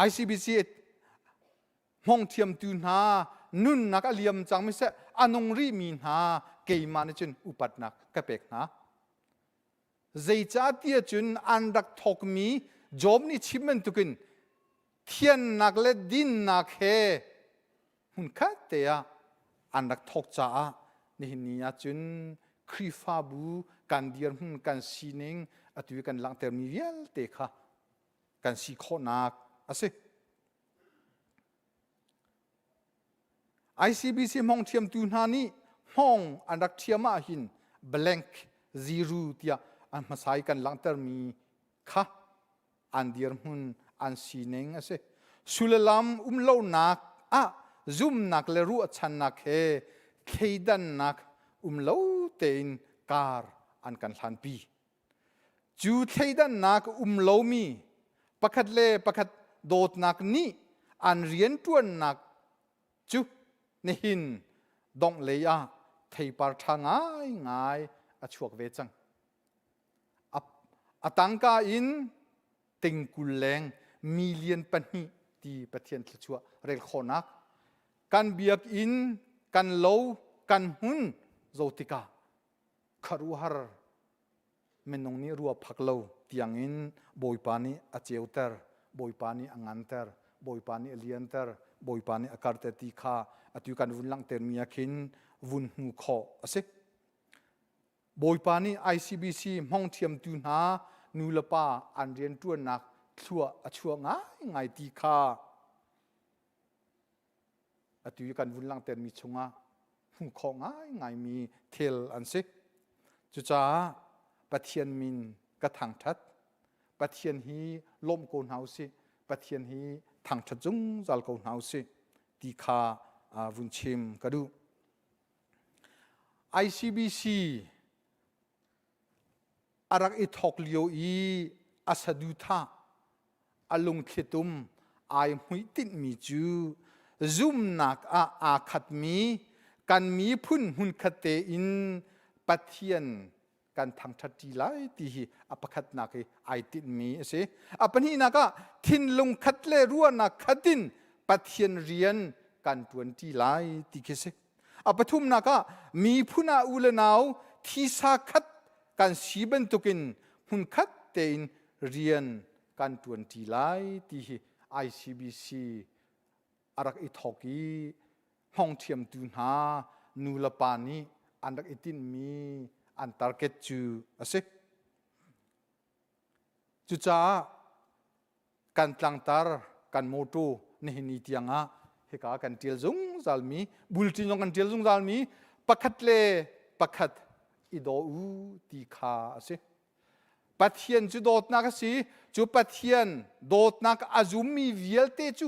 ICBC ห้องเทียมตุนหานุนนักเลียมจังไม่ใช่อนงรีมีหาเกยมันจุนอุปัตนักกะเปกนะใจจ้าเตียจุนอันดักทอกมีจอมนี่ชิมมันตุกินเทียนนักเล็ดดินนักเฮหุ่นคัดเตียอันดักทอกจ้านี่นี่อาจุนครีฟาบูกันเดียร์หุ่นกันซีนิงอตุยกันหลังเตอร์มีเวลเตค่ะกันซีโคนักอาศัย ICBC ห้องเทียมตุนหานี่ห้องอันดักเทียมาหิน blank zero เตียอันมาใส่กันหลังเตอร์มีค่ะอันเดียร์หุ่นอันซีนิงอาศัยสุลลัมโลนักซุมนักเลรู้ชันนักเฮเคดันนักโลเตนการอันกันทันปีจูเคดันนักโลมีประคัดเลประคัดโดดนักนี้อันเรียนตัวนักจูนี่หินดงเลยไทยปาร์ทางง่ายอชวกเวจังตังกาอินติงกุลแรงมิเลียนปันนีที่ประเทศชัวเรลโคนักกันเบียกอินกันโลกันหุนโจติกาคารุฮาร์เมนงนี้รัวพักโลที่ยังอินบอยปานีอาเจวเตอร์บอยปานีอังันเตอร์บอยปานีเลียนเตอร์บอยปานีอาการเตติคาอตุกันวุนลังเตอร์มียคินวุนหูคออาศัยบอยปานี ICBC ห้องเทียมตุนหานูลปาอันเรียนตัวนักชัวง่ายตีคาอตุยกันวุนลังเตอร์มีชงหูคอง่ายมีเทลอันสิจุจ้าปะเทียนมินกระถังทัดปะเทียนฮีลมโกนเฮาสิปะเทียนฮีถังทัดจุงจัลโกนเฮาสิตีคาวุนชิมกระดู ICBC อารักอิทอกเลียวอีอาสดูธาอลุงเขตุมไอมุยติดมีจูซุมนักอาขัดมีกันมีพุ่นหุ่นคเตอินปะเทียนกันทางทัดทีไลตีอปขัดนักไอติดมีเสปนี้นักทินลุงขัดเลรัวนักขัดินปะเทียนเรียนกันตวนทีไลตีเสปทุมนักมีพุนาอุลนาวที่สาขัดกันสีบันตุกินหุ่นขัดเตอินเรียนกันตวนทีไลตี ICBC อารักอิทอกีห้องเทียมตุนหานูลปานีอันดักอิตินมีอันตาร์เกตจูอาศัยจุจ้ากันตลังตาร์กันโมโตนี่นิตยังเฮกากันเทียลซุงซัลมีบุลตินงกันเทียลซุงซัลมีปักขัดเลปักขัดอิโดอูตีขาอาศัยปัทเทียนจูโดดนักสิจูปัทเทียนโดดนักอาจุมีเวียลเตจู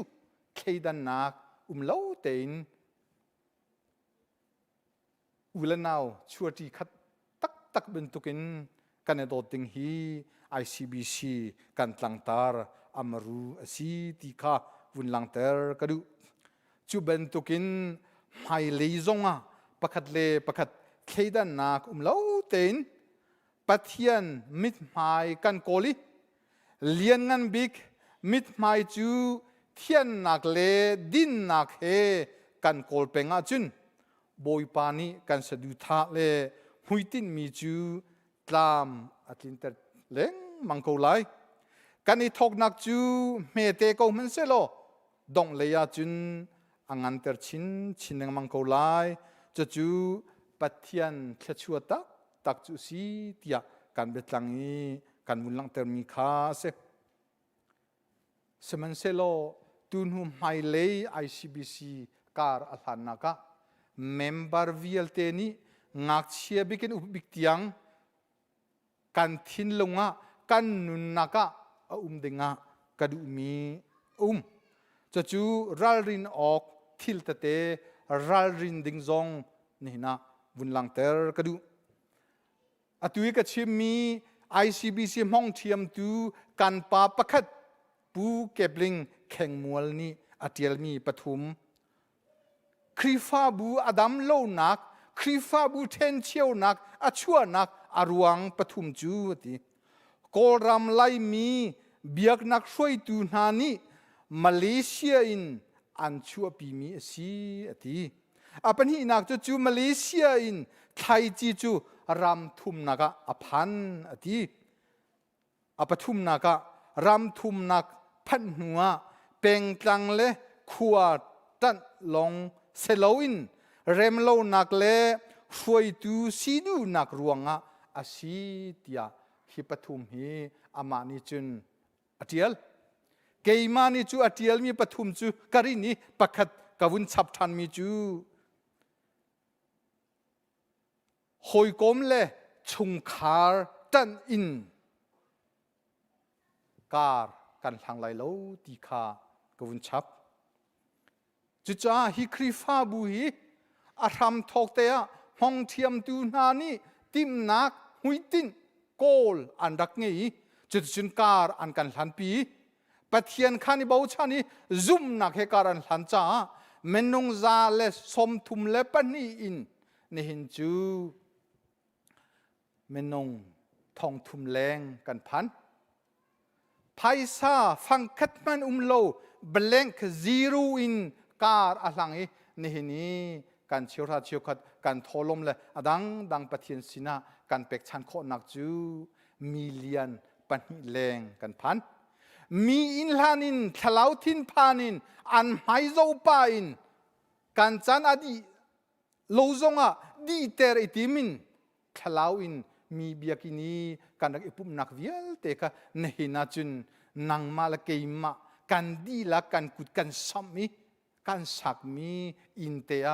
เคดันนักเล่าเตนอุลนาวชัวร์ที่ขัดตักเป็นตุกินกันในโดดติงฮี ICBC กันตลังตาร์อามารูสีติคาวุนลังเตอร์กระดูจูเป็นตุกินไม่เลยจงประคัดเลประคัดเคดันนักเล่าเตนปัทเทียนมิดไม้กันโกลีเลียนงันบิกมิดไม้จู เทียนนักเลดินนักเฮกันโกลเปงอาจุนบอยปานีกันสะดุทาเลหุยตินมีจูตามอัตินเตเลงมังโกไลกันอีทอกนักจูเมเตโกมันเซโลดงเลยาจุนอังันเตอร์ชินนังมังโกไลจะจูปัทยันเขชัวตักจูสีเตียกันเบตลังอีกันมุนลังเตอร์มีคาเซสมันเซโลตุนหุมไฮเลย์ ICBC การอัลฮันนักะเมมเบอร์วิลเตนีงักเชียบิกินอุปบิกติยังกันทินลงะกันนุนนักะเดงะกระดูมีจะจูรัลรินออกทิลตเตรัลรินดิงซองนี่นะบุญลังเตอร์กระดูอตุยกชิมี ICBC ห้องเทียมตูกันปาปะคัดปูเก็บลิงแข่งมวลนี้อเทียลมีปฐุมครีฟาบูอดัมโลนักครีฟาบูเทนเชียวนักอชัวนักอรวงปฐุมจูติโกรำไลมีเบียกนักช่วยตูนานีมาเลเซียอินอันชัวปีมีสีติอาปัญหานักจูมาเลเซียอินไทยจีจูรำทุมนักอพันติอปฐุมนักรำทุมนักพันหัวเป็งตังเลขวดตันลงเซโลอินเรมโลนักเลช่วยตูซีดูนักรวงอาศีเตียฮิปฐุมฮีอามานิจุนอเทียลเกยมานิจูอเทียลมีปฐุมจูกรินีปักขัดกวุนฉับทันมีจูหอยกลมเลชุงคาร์ตันอินการกันทางไหลโลตีคากวุนฉับจุจ้าฮิครีฟาบุฮีอารามทอกเตะห้องเทียมตูนานีติมนักหุยตินโกลอันรักงี้จุดจุนการอันกันทันปีปะเทียนขานิบาวชานีซุ่มนักเฮการอันทันจ้าเมนงซาเลสมทุมเลปนีอินเนหินจูเมนงทองทุมแรงกันพันไพซาฟังคัดมันโลเบลงค์ซีโร่อินการอลังอีนี่นี่การเชียวราเชียวขัดการทอลมเลยดังปะเทียนสินะการเป็กชันโคนักจูมิเลียนปันแรงกันพันมีอินลานินทลาวทินพานินอันไฮโซปาอินการจันอดีโลซงะดีเตอร์อิติมินทลาวอินมีเบียกินีการนักอิปุมนักเวียลเตkaเนหินาจุนนังมาลเกยมากันดีละกันกุดกันซัมมีกันสักมีอินเตีย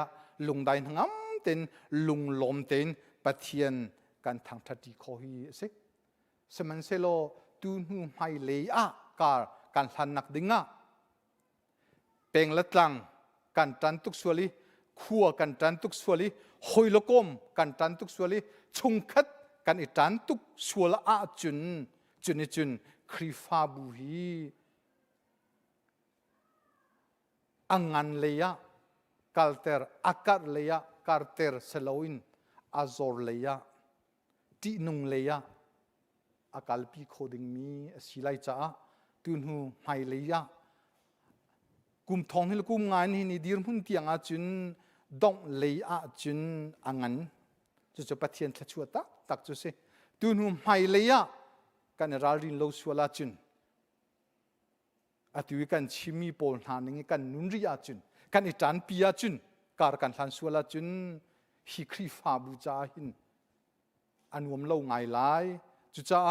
ลงได้ทั้งอ้ำเต็นลงลมเต็นปะเทียนกันทางทัดดีคอฮีเสกสมันเซโลตูนูไฮเลอะการกันทันนักดึงะเป็งละตังกันตันตุกสวลีขัวกันตันตุกสวลีหอยลกมกันตันตุกสวลีชงคัดกันอีตันตุกสวละอาจุนครีฟาบูฮีอังันเลยะกัลเตอร์อากัดเลยะคาร์เตอร์เซโลอินอาซอร์เลยะตีนุงเลยะอากัลปีโคดิงมีสิไลจ้าตุนหูไฮเลยะกุมทองนี่กุมงานนี่ดีรมุนเตียงอาจุนดงเลยอาจุนอังันจะปะเทียนทัชวตักจุเสตุนหูไฮเลยะกันรัลรินโลสวลาจุนอตุยกันชิมีโปลหานิงกันนุนริอาจุนกันอิตันปีอาจุนการกันทันสวลาจุนฮิครีฟาบูจาหินอันวมเล่าไงไลจุจ้า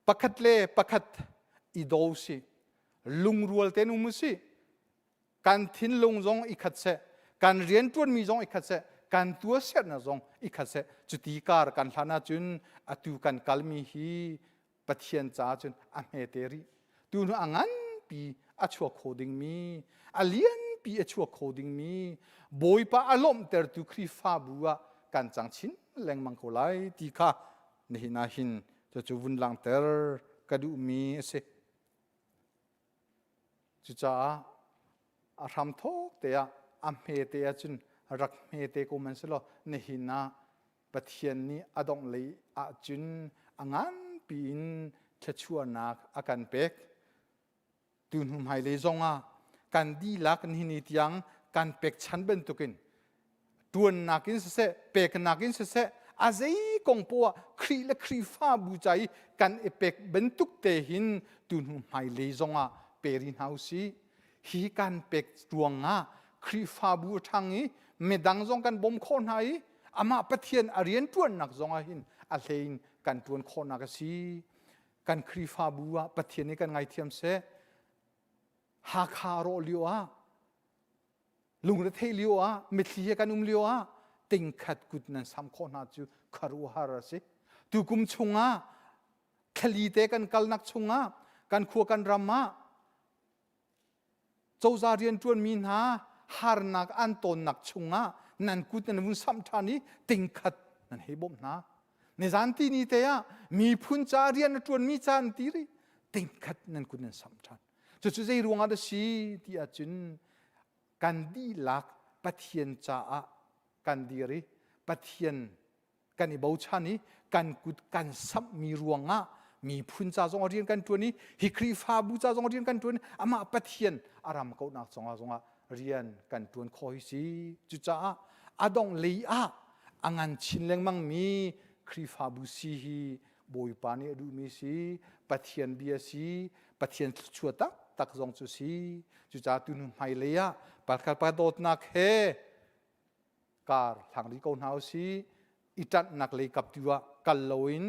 ปักขัดเล่ปักขัดอีโดสิลุงรัวเตนุมุสิการทิ้นลงจงอีขัดเสการเรียนตัวมีจงอีขัดเสการตัวเสนะจงอีขัดเสจุตีการกันทันอาจุนอตุกันกัลมีฮีปะเทียนจ้าจุนอเมเตรีตูนอังันปีอัชัวโคดิงมีอเลียนปีอัชัวโคดิงมีบอยปะอารมณ์เตอร์ตุครีฟาบัวกันจังชินแรงมังโคไลตีค่ะนี่นาหินจะจูวุนลังเตอร์กระดูมีเสจุจ้าอารามทอกเตียอัมเฮเตียจุนรักเฮเตโกมันสโลนี่หินาปะเทียนนี้อดงเลยอาจุนอังันปีนชัวนักอาการเป็ก ตุนหุมไฮเลซงอ่ะกันดีลักนินิตยังกันเป็กชันเป็นตุกินตัวนนักินเสเป็กนักินเสอาเซกงปัวครีและครีฟ้าบูใจกันเอเป็กเป็นตุกเตหินตุนหุมไฮเลซงอ่ะเปรินเฮาซีฮีกันเป็กดวงอ่ะครีฟ้าบูทางนี้เมดังซงกันบ่มคนไฮอามาปะเทียนอเรียนตวนนักซงอ่ะหินอาเลนกันตวนคนนักซีกันครีฟ้าบัวปะเทียนนี้กันไงเทียมเสหาคาโรเลียวลุงระเทเลียวมิตรเลียกันเลียวติงขัดกุดนั้นสามคนอาจูคารุฮาราสิตุกุมชงคลีเตกันกัลนักชงกันขัวกันรำเจ้าจาเรียนจวนมีนาฮาร์นักอันตนนักชงนั่นกุดนั้นวุ้นสัมทานีติงขัดนั่นให้บ่มนาในสันตินี้เตะมีพุนจาเรียนจวนมีจานตีรีติงขัดนั่นกุดนั้นสัมทานจุดใจรวงอาดสีที่อาจุนกันดีลักปะเทียนจ้ากันดีรีปะเทียนกันอิบาวชานีกันกุดกันซับมีรวงมีพุนจ้าจงเรียนกันตัวนี้ฮิครีฟาบูจ้าจงเรียนกันตัวนี้อามาปะเทียนอารามเขาหนักจงเรียนกันตัวคอยสีจุดจ้าอาดงเลยอังันชินเลงมังมีครีฟาบูซีฮีบอยปานีดูมีสีปะเทียนเบียสีปะเทียนชัวตักตักจงจุสีจุจ้าตุนไม่เลยปัดขัดปัดโดดนักเฮการทางริโกนเฮาสีอิจัดนักเลยกับตัวกัลโลอิน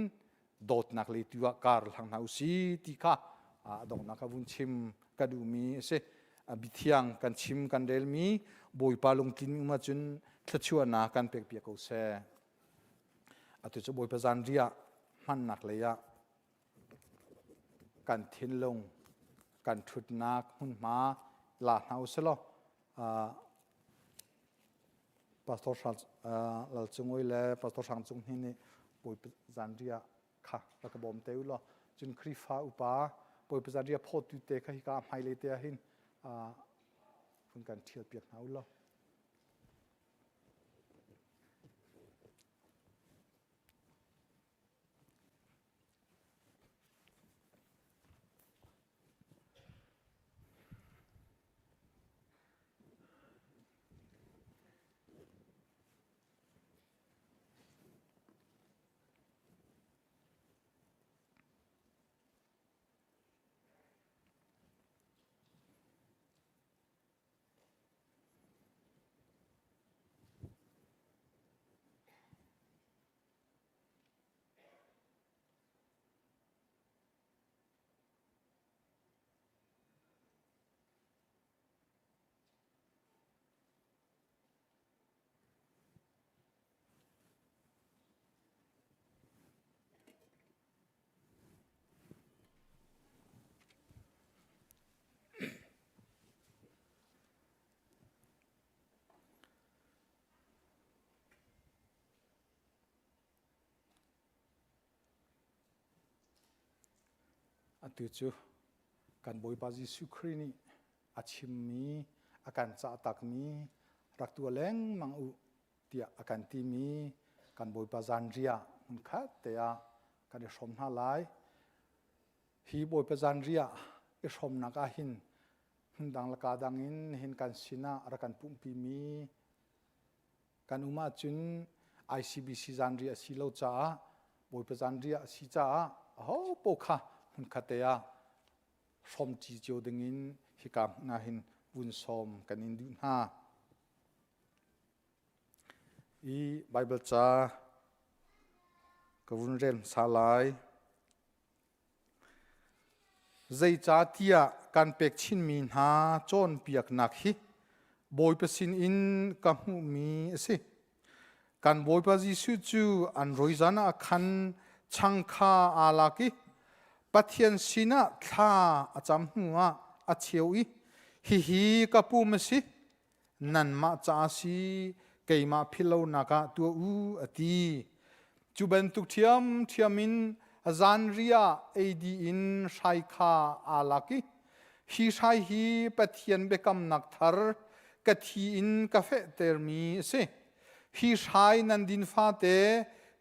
โดดนักเลยตัวการทางเฮาสีที่ข้าดงนักวุ้นชิมกระดูมีเสบิเทียงกันชิมกันเดลมีบอยปาลงกินมาจนทัชวนากันเปียกเปียกเอาเสตุจะบอยประจันเรียมันนักเลยกันทิ้งลงกันทุดนักหุ่นมาลาเฮาเสลปาสตอร์ชันลาจงอยเล่ปาสตอร์ชันจงหินบอยประจันเรียค่ะแล้วก็บอมเตอุลจนคริฟ้าอุปาบอยประจันเรียพอตุเตะฮิกาไฮเลเตหินคุณกันเทียบเปียกเฮาลอันที่จูการบอยบาจิสุครีนีอาชิมมีอาการจ่าตักมีรักตัวเล้งมังอุเตียอาการที่มีการบอยบาจันเรียมันคัดเตียการชมหน้าลายฮีบอยบาจันเรียชมนักหินดังละกาดังอินหินการสินะรักการปุ่มปีมีการอุมาจุน ICBC จันเรียสิโลจ้าบอยบาจันเรียสิจ้าโอ้ปกค่ะคุณขัดเตียชมจีโจดึงอินฮิกามนาหินวุนชมกันอินดูน่าอีไบเบิลจ้ากวุนเรนสาลายใจจ้าเตียการเป็กชินมีนาจนเปียกนักฮิบอยเปสินอินกัมมีสิการบอยปะจิสุจูอันรอยจานาคันชังคาอาลากิปัทยันสินะท่าอาจำหัวอาเชียวอีฮิกับปูมสินันมาจ้าสีเกยมาพิโลนักตัวอูอตีจูเบนตุกเทียมินจันเรียเอดีอินชายคาอาลักิฮิชายฮีปัทยันเบกัมนักทาร์กะทีอินกาเฟเตอร์มีสิฮิชายนันดินฟาเต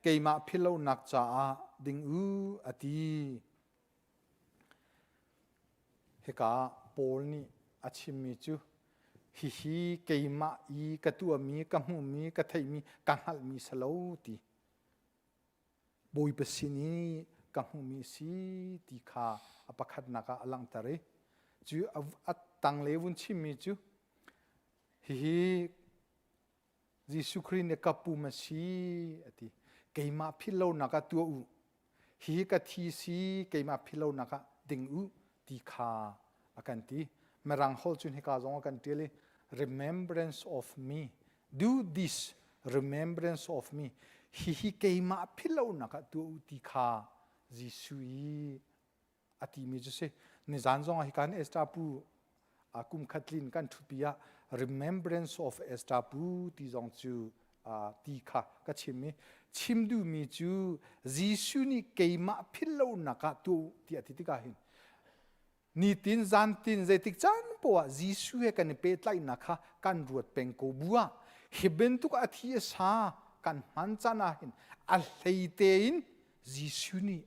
เกยมาพิโลนักจ้าดิงอูอตีเฮกา ปอลนี่อาชิมิจูฮิเกยมาอีกะตัวมีกะหูมีกะไทมีกังหัลมีสโลตีบอยเปสินีกังหูมีสีตีขาอปขัดนักอลังตารีจูอัตตังเลวุนชิมิจูฮิยิสุครินกับปูมาสีอติเกยมาพิโลนักตัวอุฮิกะทีสีเกยมาพิโลนักดิงอุตีขาอากันตีมรังฮอลจุนฮิกาจงอากันตีเลย remembrance of me do this remembrance of me hi เคมาพิโลนักตัวอุตีขายิสุยอติมีจุเสนิจานจงฮิกันเอสตาปูอากุมขัดลินกันทุปียะ remembrance of เอสตาปูตีจงจูตีขาก็ชิมดูมีจูยิสุนี่เกมาพิโลนักตัวที่อติติกาหินนี่ตินจันตินเจติกจันปัวยิสุเฮกันเปตไลนักกันรวดเป็นโกบัวฮิเบนตุกอธิสากันมันจันหินอัลเลเตอินยิสุนี่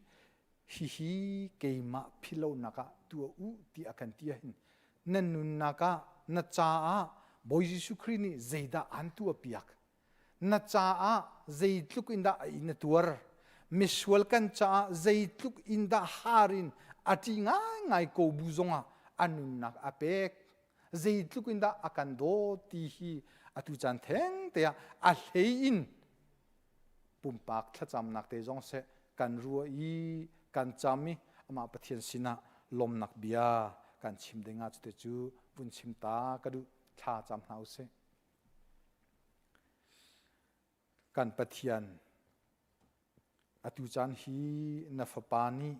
ฮิเกมาพิโลนักตัวอุที่อากันตีหินนั่นนุนนักนัจจาบอยยิสุครินี่เจดาอันตัวเปียกนัจจาเจดลุกอินดาอินตัวมิสวลกันจาเจดลุกอินดาฮารินอาทิง่ายโกบุซงอันนุนนักอาเปกเจดลุกอินดาอากันโดตีฮีอาตุจันเทงเตียอาเลอินปุ่มปากถ้าจำนักเตจงเสกันรัวอีกันจำมิมาปะเทียนสินะลมนักเบียกันชิมเดงาจุดจูบุญชิมตากระดูชาจำหาวเสกันปะเทียนอาตุจันฮีนัฟปานี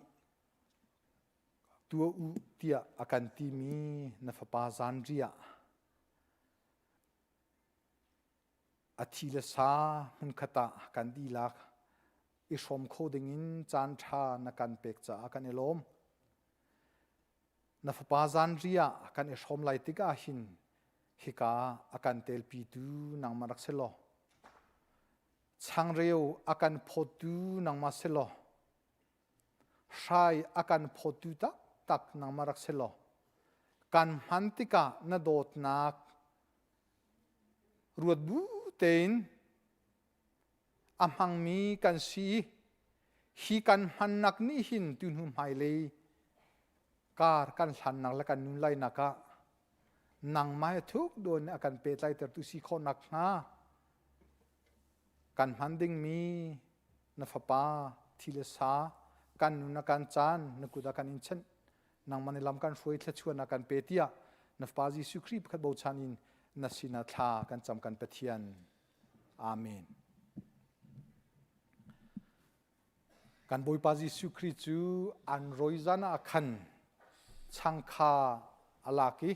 ตัวอุเตียอากันตีมีนัฟปาซันเรียอาทิเลสามุนขตากันดีลักอิชมโคดิงินจานชานักันเปกจ่ากันเอลมนัฟปาซันเรียกันอิชมไลติกาหินฮิกาอากันเตลปีดูนังมารักเซโลช่างเร็วอากันพอดูนังมาเซโลชายอากันพอดูตักนังมารักเซโลกันมันติกาณโดดนักรวดบูเตนอามังมีกันสีฮีกันมันนักนี่หินตุนหุมไฮเลยการกันสันนักและกันนุนไลนักนังไม่ทุกโดนอากันเปตไลแต่ตุสีคนนักนะกันมันดิ่งมีนัฟปาทิเลสากันนุนกันจานนักุดากันอินเชนนังมันลำกันช่วยเทชวนนักกันเปตียนัฟปาจิสุครีบขัดบูชานินนัสินาทากันจำกันปะเทียนอาเมนกันบุยปาจิสุครีจูอันรอยจานาขันช่างคาอลากี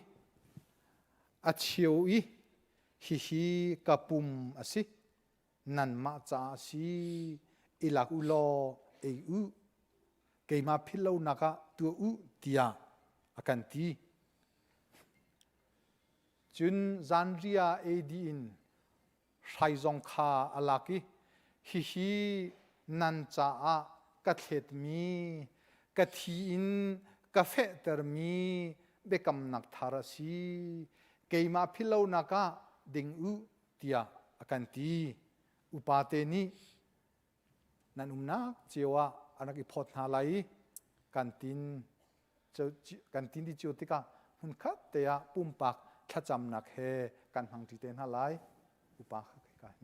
อาเชียวอีฮิกับปุ่มอสินันมาจาสีอิลักอุโลเออุเกยมาพิโลนักตัวอุตียอากันตีจุนจันเรียเอดีนใช้จงคาอลากีฮินันจากัดเห็ดมีกัดทีอินกาเฟเตอร์มีเบกำนักทาราสีเกยมาพิโลนักดิงอุตียอากันตีอุปาเตนีนันนักเจียวอันนักอิพอดนาไลกันตินที่เจียวติกาหุ่นคัดเตียปุ่มปากถ้าจำนักเฮกันหังที่เตนนาไลอุปากัน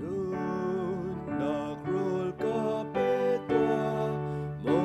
Nun nagrol ka betwa mo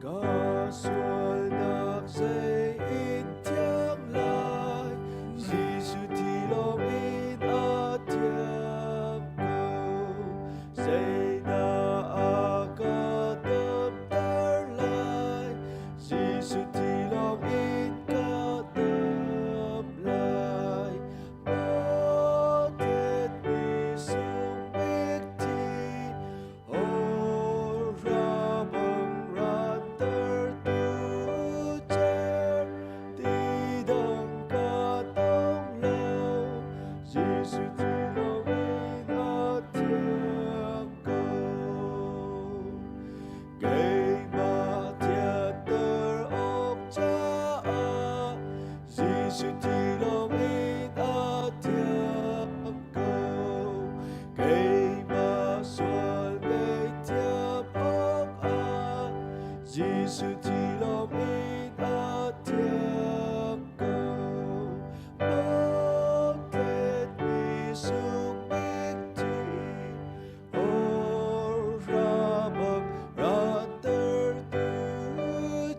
ca sual nak dây in thiêng lại Giêsu thì lòng in a thiêng cầu dây na a ca tâm tơ lại Giêsu thì lòng in ca tâm lại bó thiết bị sung bích thi ô ra bằng ra tơ tu chê đi đằng ca tông lâu Giêsu thì lòng in a thiêng cầu cây mà thiệt tơ ốc cha a Giêsu thì lòng in a thiêng cầu cây mà xuân bê thiệp ốc a Giêsu thì lòng in a thiêng cầu bó kết bị sung bích thi ô ra bằng ra tơ tu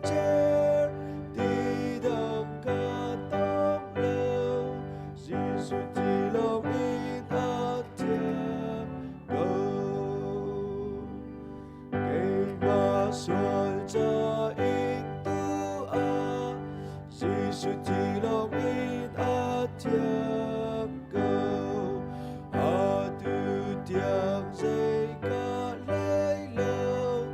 chê đi đằng ca tông lâu Giêsu thì lòng in a thiêng cầu cây mà xuân cha in tu a Giêsu thì lòng in a thiêng cầu a tu tiếng dây ca lấy lâu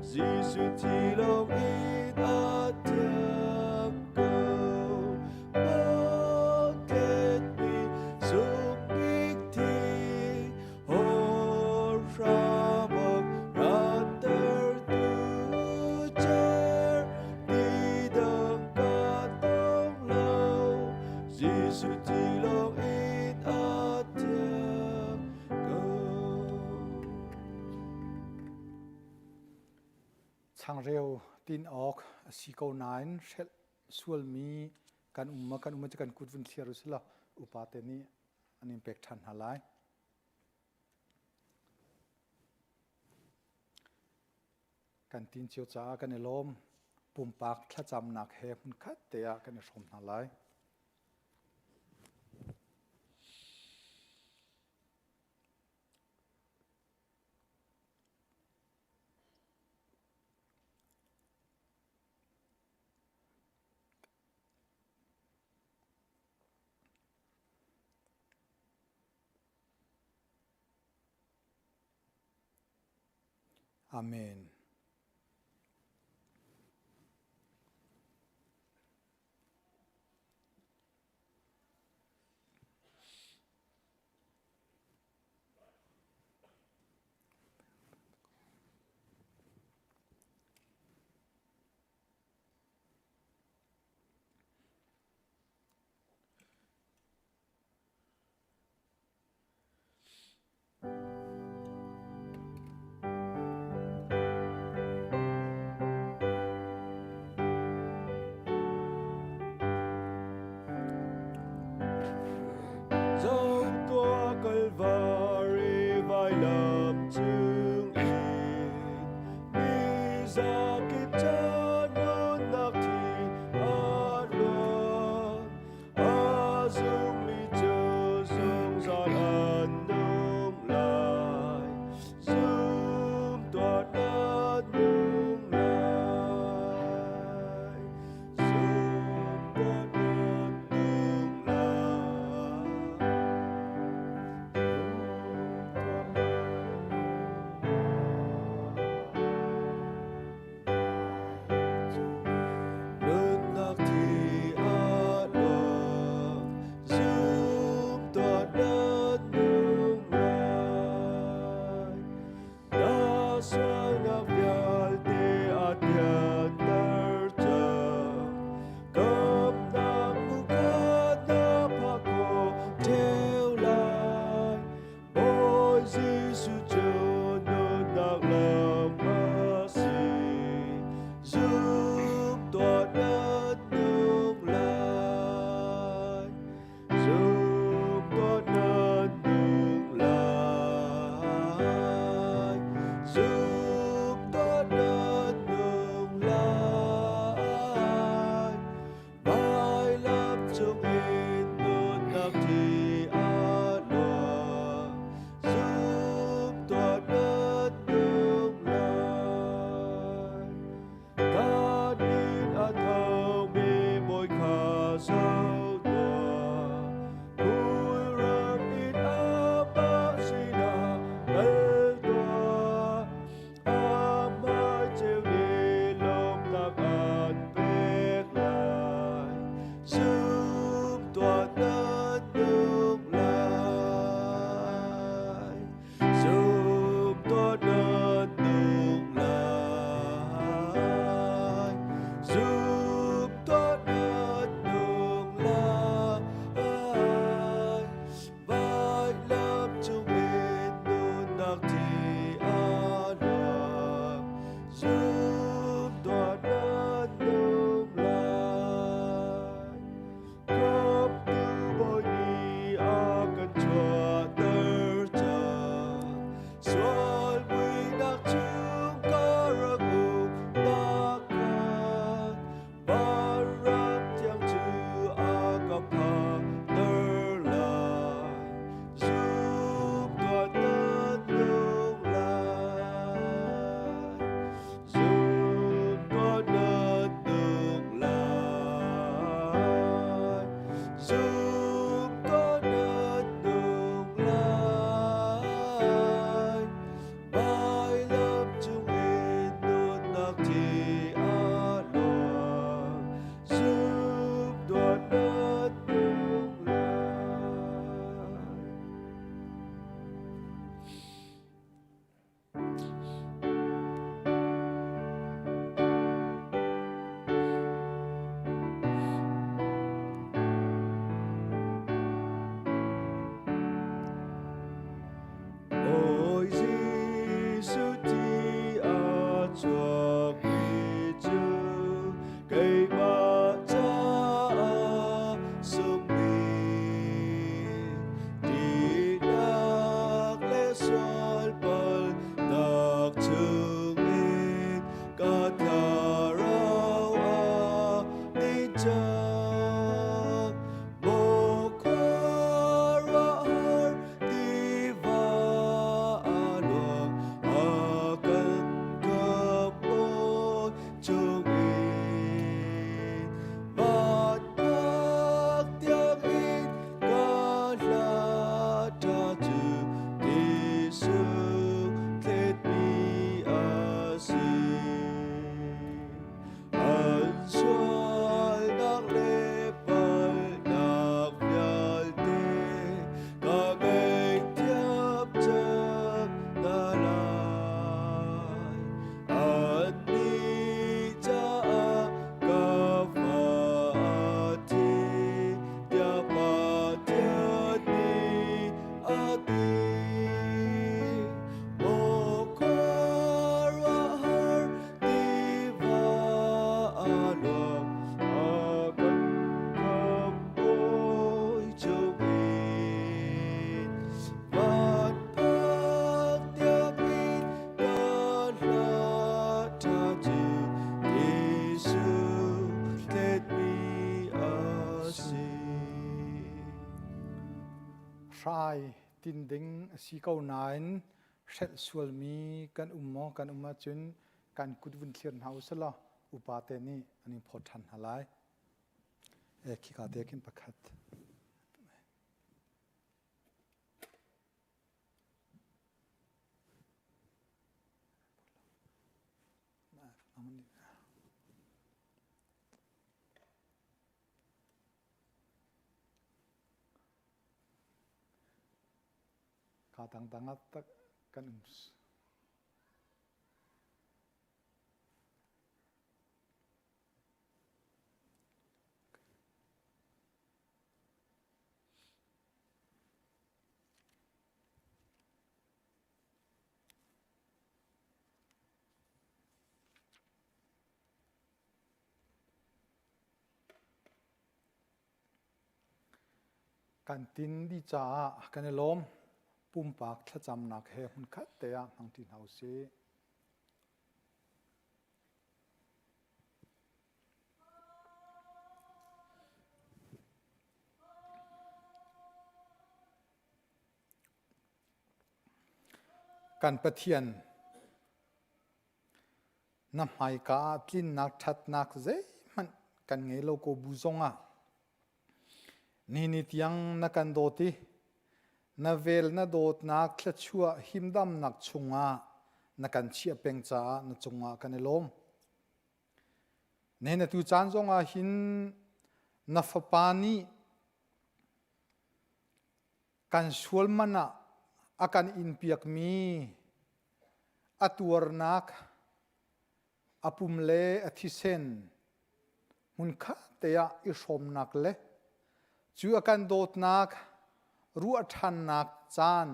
Giêsu thì lòng in a thiêng cầu bó kết bị sung bích thi ô ra bằng ra tơ tu chê đi đằng ca tông lâu Giêsu thì lòng in a thiêng cầu chang reu tin ok siko nine shel sual mi kan umma kan kutvin thliar usla upate ni an impact than halai kan tin chiu cha kan elom pumpak thla cham nak he hun khat te a kan rom halai amen sual dak le pal dak yal te ka ngai thiam chak na lai at ni cha ka fa ti ya pa tia ni ati mo kwara har ti va alo akan kam oi chogin van pak tia pin ka la ta ju Jesu let me asi ทรายตินดิงสีเก้านายเช็ดสวลมีกันมอกันมาจนกันกุดวินเทียนเฮาสละอุปาเตนี่อันนี้พอทันหลายคิกาเตกินประคัดข้าต่างๆตักกันกันตินดีจ้ากันล้มปุ่มปากถ้าจำหนักเฮหุ่นคัดเตะทางที่เฮาเสีกันปะเทียนน้ำหายกาตลินนักชัดนักเจมันกันไงโลโกบูซงอ่ะนี่นิตยังนักกันโดตินาเวลนาโดดนักขลัดชัวหิมดำนักชงานักกันเชียเปงจ้านักชงากันลมเนี่ยตูจานจงอาหินนัฟปานีกันชวลมันอะอาการอินเปียกมีอัตวรนักอปุมเลอธิเซนมุนข้าเตียอิชมนักเลจูอาการโดดนักรู้ทันนักจาน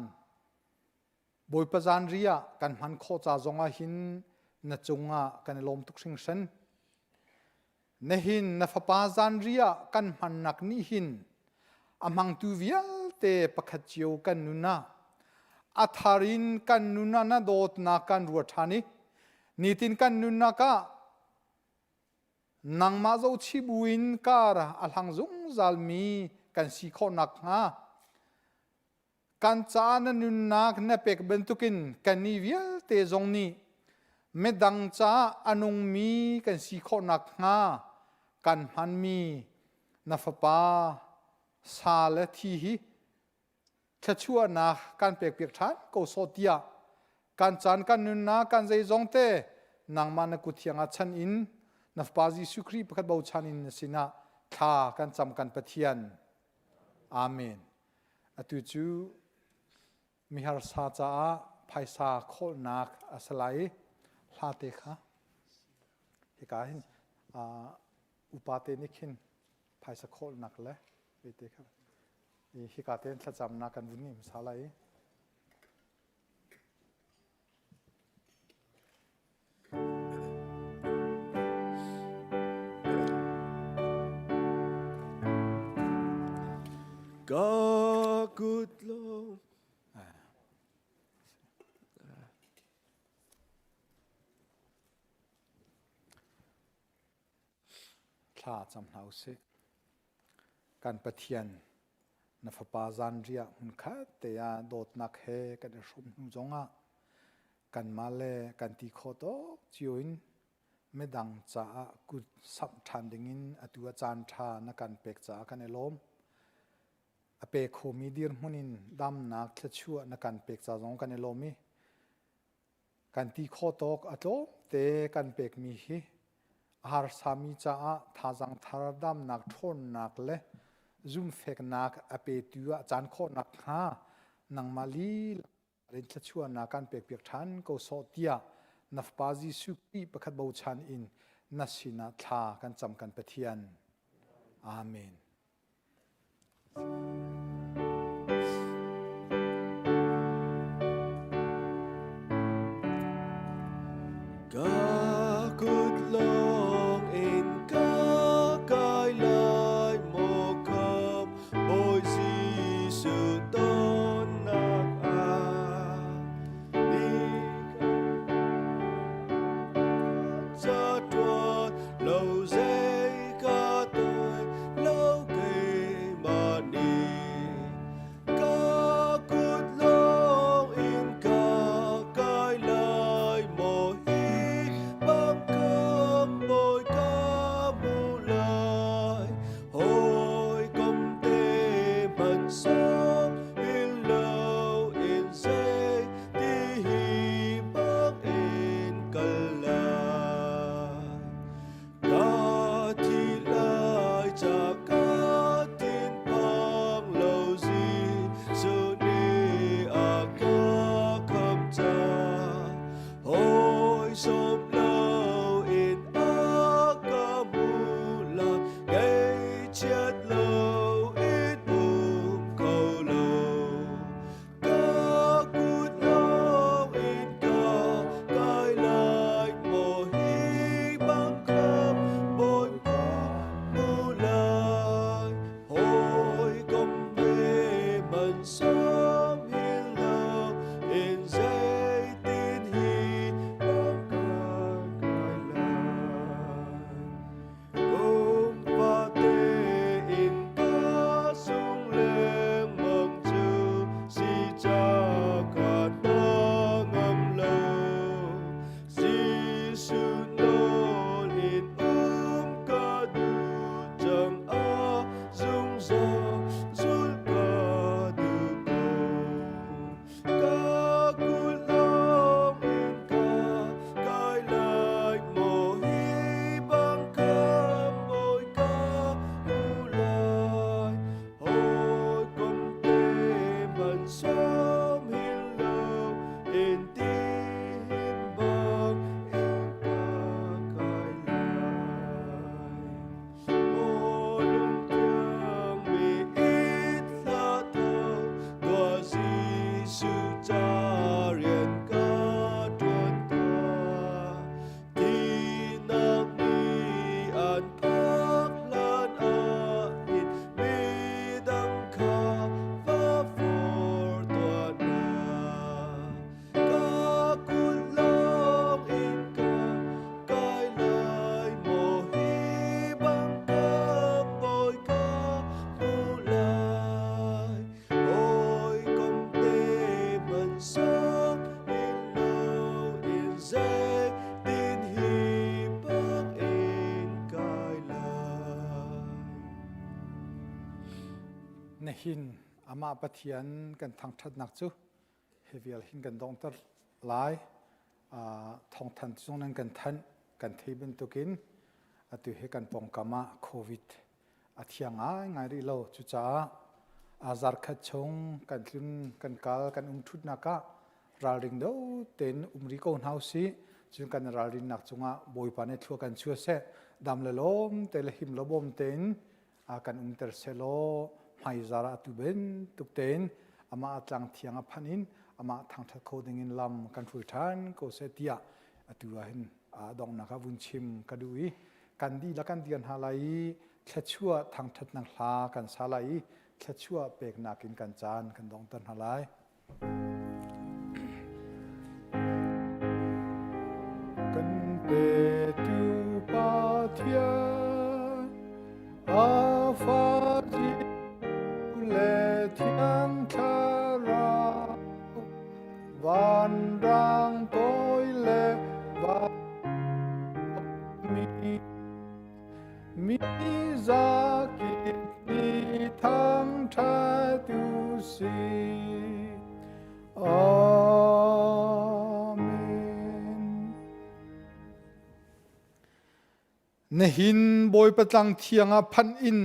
บอยประจานเรียกันมันโคจาจงอาหินนัจงอากันลมทุกสิ่งเช่นเนหินนัฟปาจานเรียกันมันนักนิหินอามังตูวิลเตปะขจิวกันนุนาอัธารินกันนุนานาโดดนักกันรู้ทันนิตินกันนุนากะนังมาโจชิบุอินการอัลหังซุงซัลมีกันสีโคนักฮะกันจานนุนนักเนเปกเบนตุกินกันนิวิลเตจงนีเมดังจ้าอนุงมีกันสีโคนักฮะกันมันมีนัฟปาซาเลทีฮีขชัวนักกันเปกเปียกทันโกโซเตียการจานกันนุนนักกันใจจงเตนังมันกุที่ยังชันอินนับปาจิสุครีประคัดบ่าวชันอินสินะท่ากันจำกันปะเทียนอาเมนอตุจูมิฮาร์ซาจ้าไพศาโคนักอาศัยลาเตค่ะเหตุการณ์อุปาเตนิคินไพศาโคนักเลยเวทีครับเหตุการณ์ที่จำนักกันวุ่นนี่มิสาลัยก็กุดลงข้าจำเอาสิการปะเทียนนับปาจันเรียมุนข้าเตียโดดนักเฮกันชมนุจงะกันมาเลกันตีโคโตจิวินไม่ดังจ้ากุดสับทันดิ่งินอตัวจานทานักการเปกจ้ากันลมอเปกโคมีดีร์มุนินดำนักขชัวนักการเปกจ้าจงกันลมกันตีโคโตกอโตเตกันเปกมีฮี har sami cha a thajang tharadam nak thon nak le zum fek nak ape tua chan kho nak ha nang mali rin thachua na kan pek pek than ko so tia nafpazi suki pakhat bo chan in nasina tha kan cham kan pathian amen Ca cút lòng in ca cai lại một cặp bồi gì sự tôn nạc đi cha trua lâu dây ca tôi lâu cây mà đi ca cút lòng in ca cai lại một băng cơm bồi ca mù lại hồi công tê mặn sông in lâu in dây đi hi bắc in cần lại ca thi lại cha ca tin băng lâu gì sự ni a ca khâm cha hồi sớm lâu in a ca mù lạc gây chết lâu ít cầu lâu ca cút lâu in ca cai lại mồ hi băng khâm bồi mù lại hồi công mê mần sớm hiên lâu in dây tin hi băng ca cai lại ôm và tê in ca sung lên mừng chư si cha cả nó ngâm lâu si su nô in ca du chẳng a dung do rút ca du ca cút lòng in ca cai lại mồ hi băng cơm bồi ca mù lại hồi công tê mặn sớm hiên lâu in tin băng in ca cai lại ô lung thương mi ít la thâu tua di su cha riêng ca tuân toa thì nạc ni an phác lan a in mi đăng kha va phor toa na ca cút lòng in ca cai lại mồ hi băng ca bồi ca mù lại hồi công tê mần sớm in lâu in dây tin hi bắc in cai lại nehin ama pathian kan thang that nak chu hevial hin kan dong tar lai thong than chung nan kan than kan theiben tukin atu he kan pong kama covid athianga ngai ri lo chu cha azar kha chung kan tlun kan kal kan thut naka raling do ten umri ko hausi chung kan ralin nak chunga boi pane thua kan chu se dam le lom te le him lobom ten kan ter selo mai zara tu ben tuk ten ama atlang thianga phanin ama thang tha coding in lam kan thui than ko se tia atua hin dong naka vun chim kadui kan di la kan dian halai thachua thang that nang hla kan salai thachua pek nakin kan chan kan dong tan halai kan pe tu pa thia a fa ji le thiang tha ra van rang tôi le va mi za ki mi thang tha tu si amen na hin boy patlang thianga phan in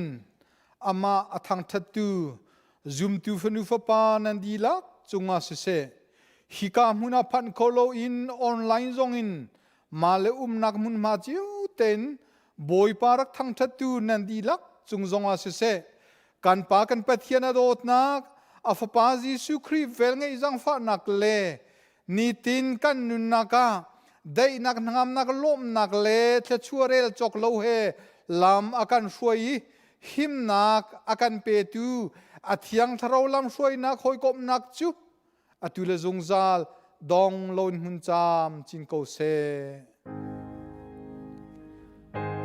ama athang thatu zoom tu fanu fa pa nan di lak chunga se hika huna phan kholo in online zong in male nak mun ma chiu ten boy parak thang thatu nan di lak chung zonga se kan pa kan pathiana dot nak afapa Jesu Christ vel ngai jang fa nak le ni tin kan nun naka dai nak ngam nak lom nak le the chuarel chok lo he lam akan shuai him nak akan pe tu athiang tharo lam shuai nak hoi kop nak chu atule zungzal dong lon hun cham chin ko se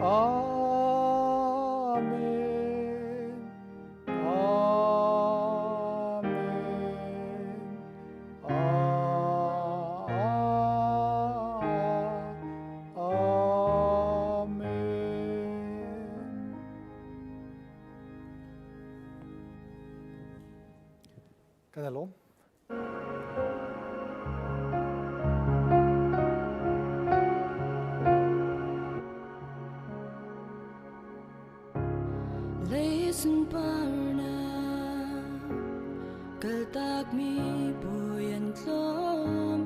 amen Kadalom. Listen parna kaltak mi boyan tlom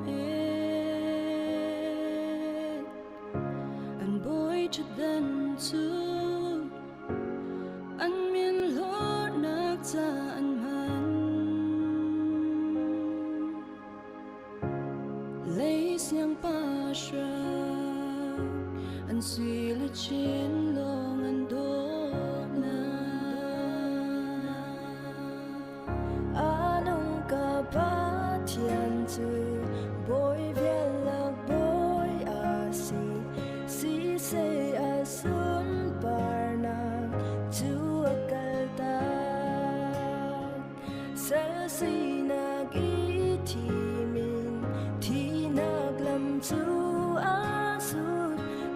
an boy chadan tu an min lo nak ta an man leis yang pasha an sui le chin long an do boy velak boy asi si say asun parna tu akalta sa sinag itimin tinaglam tu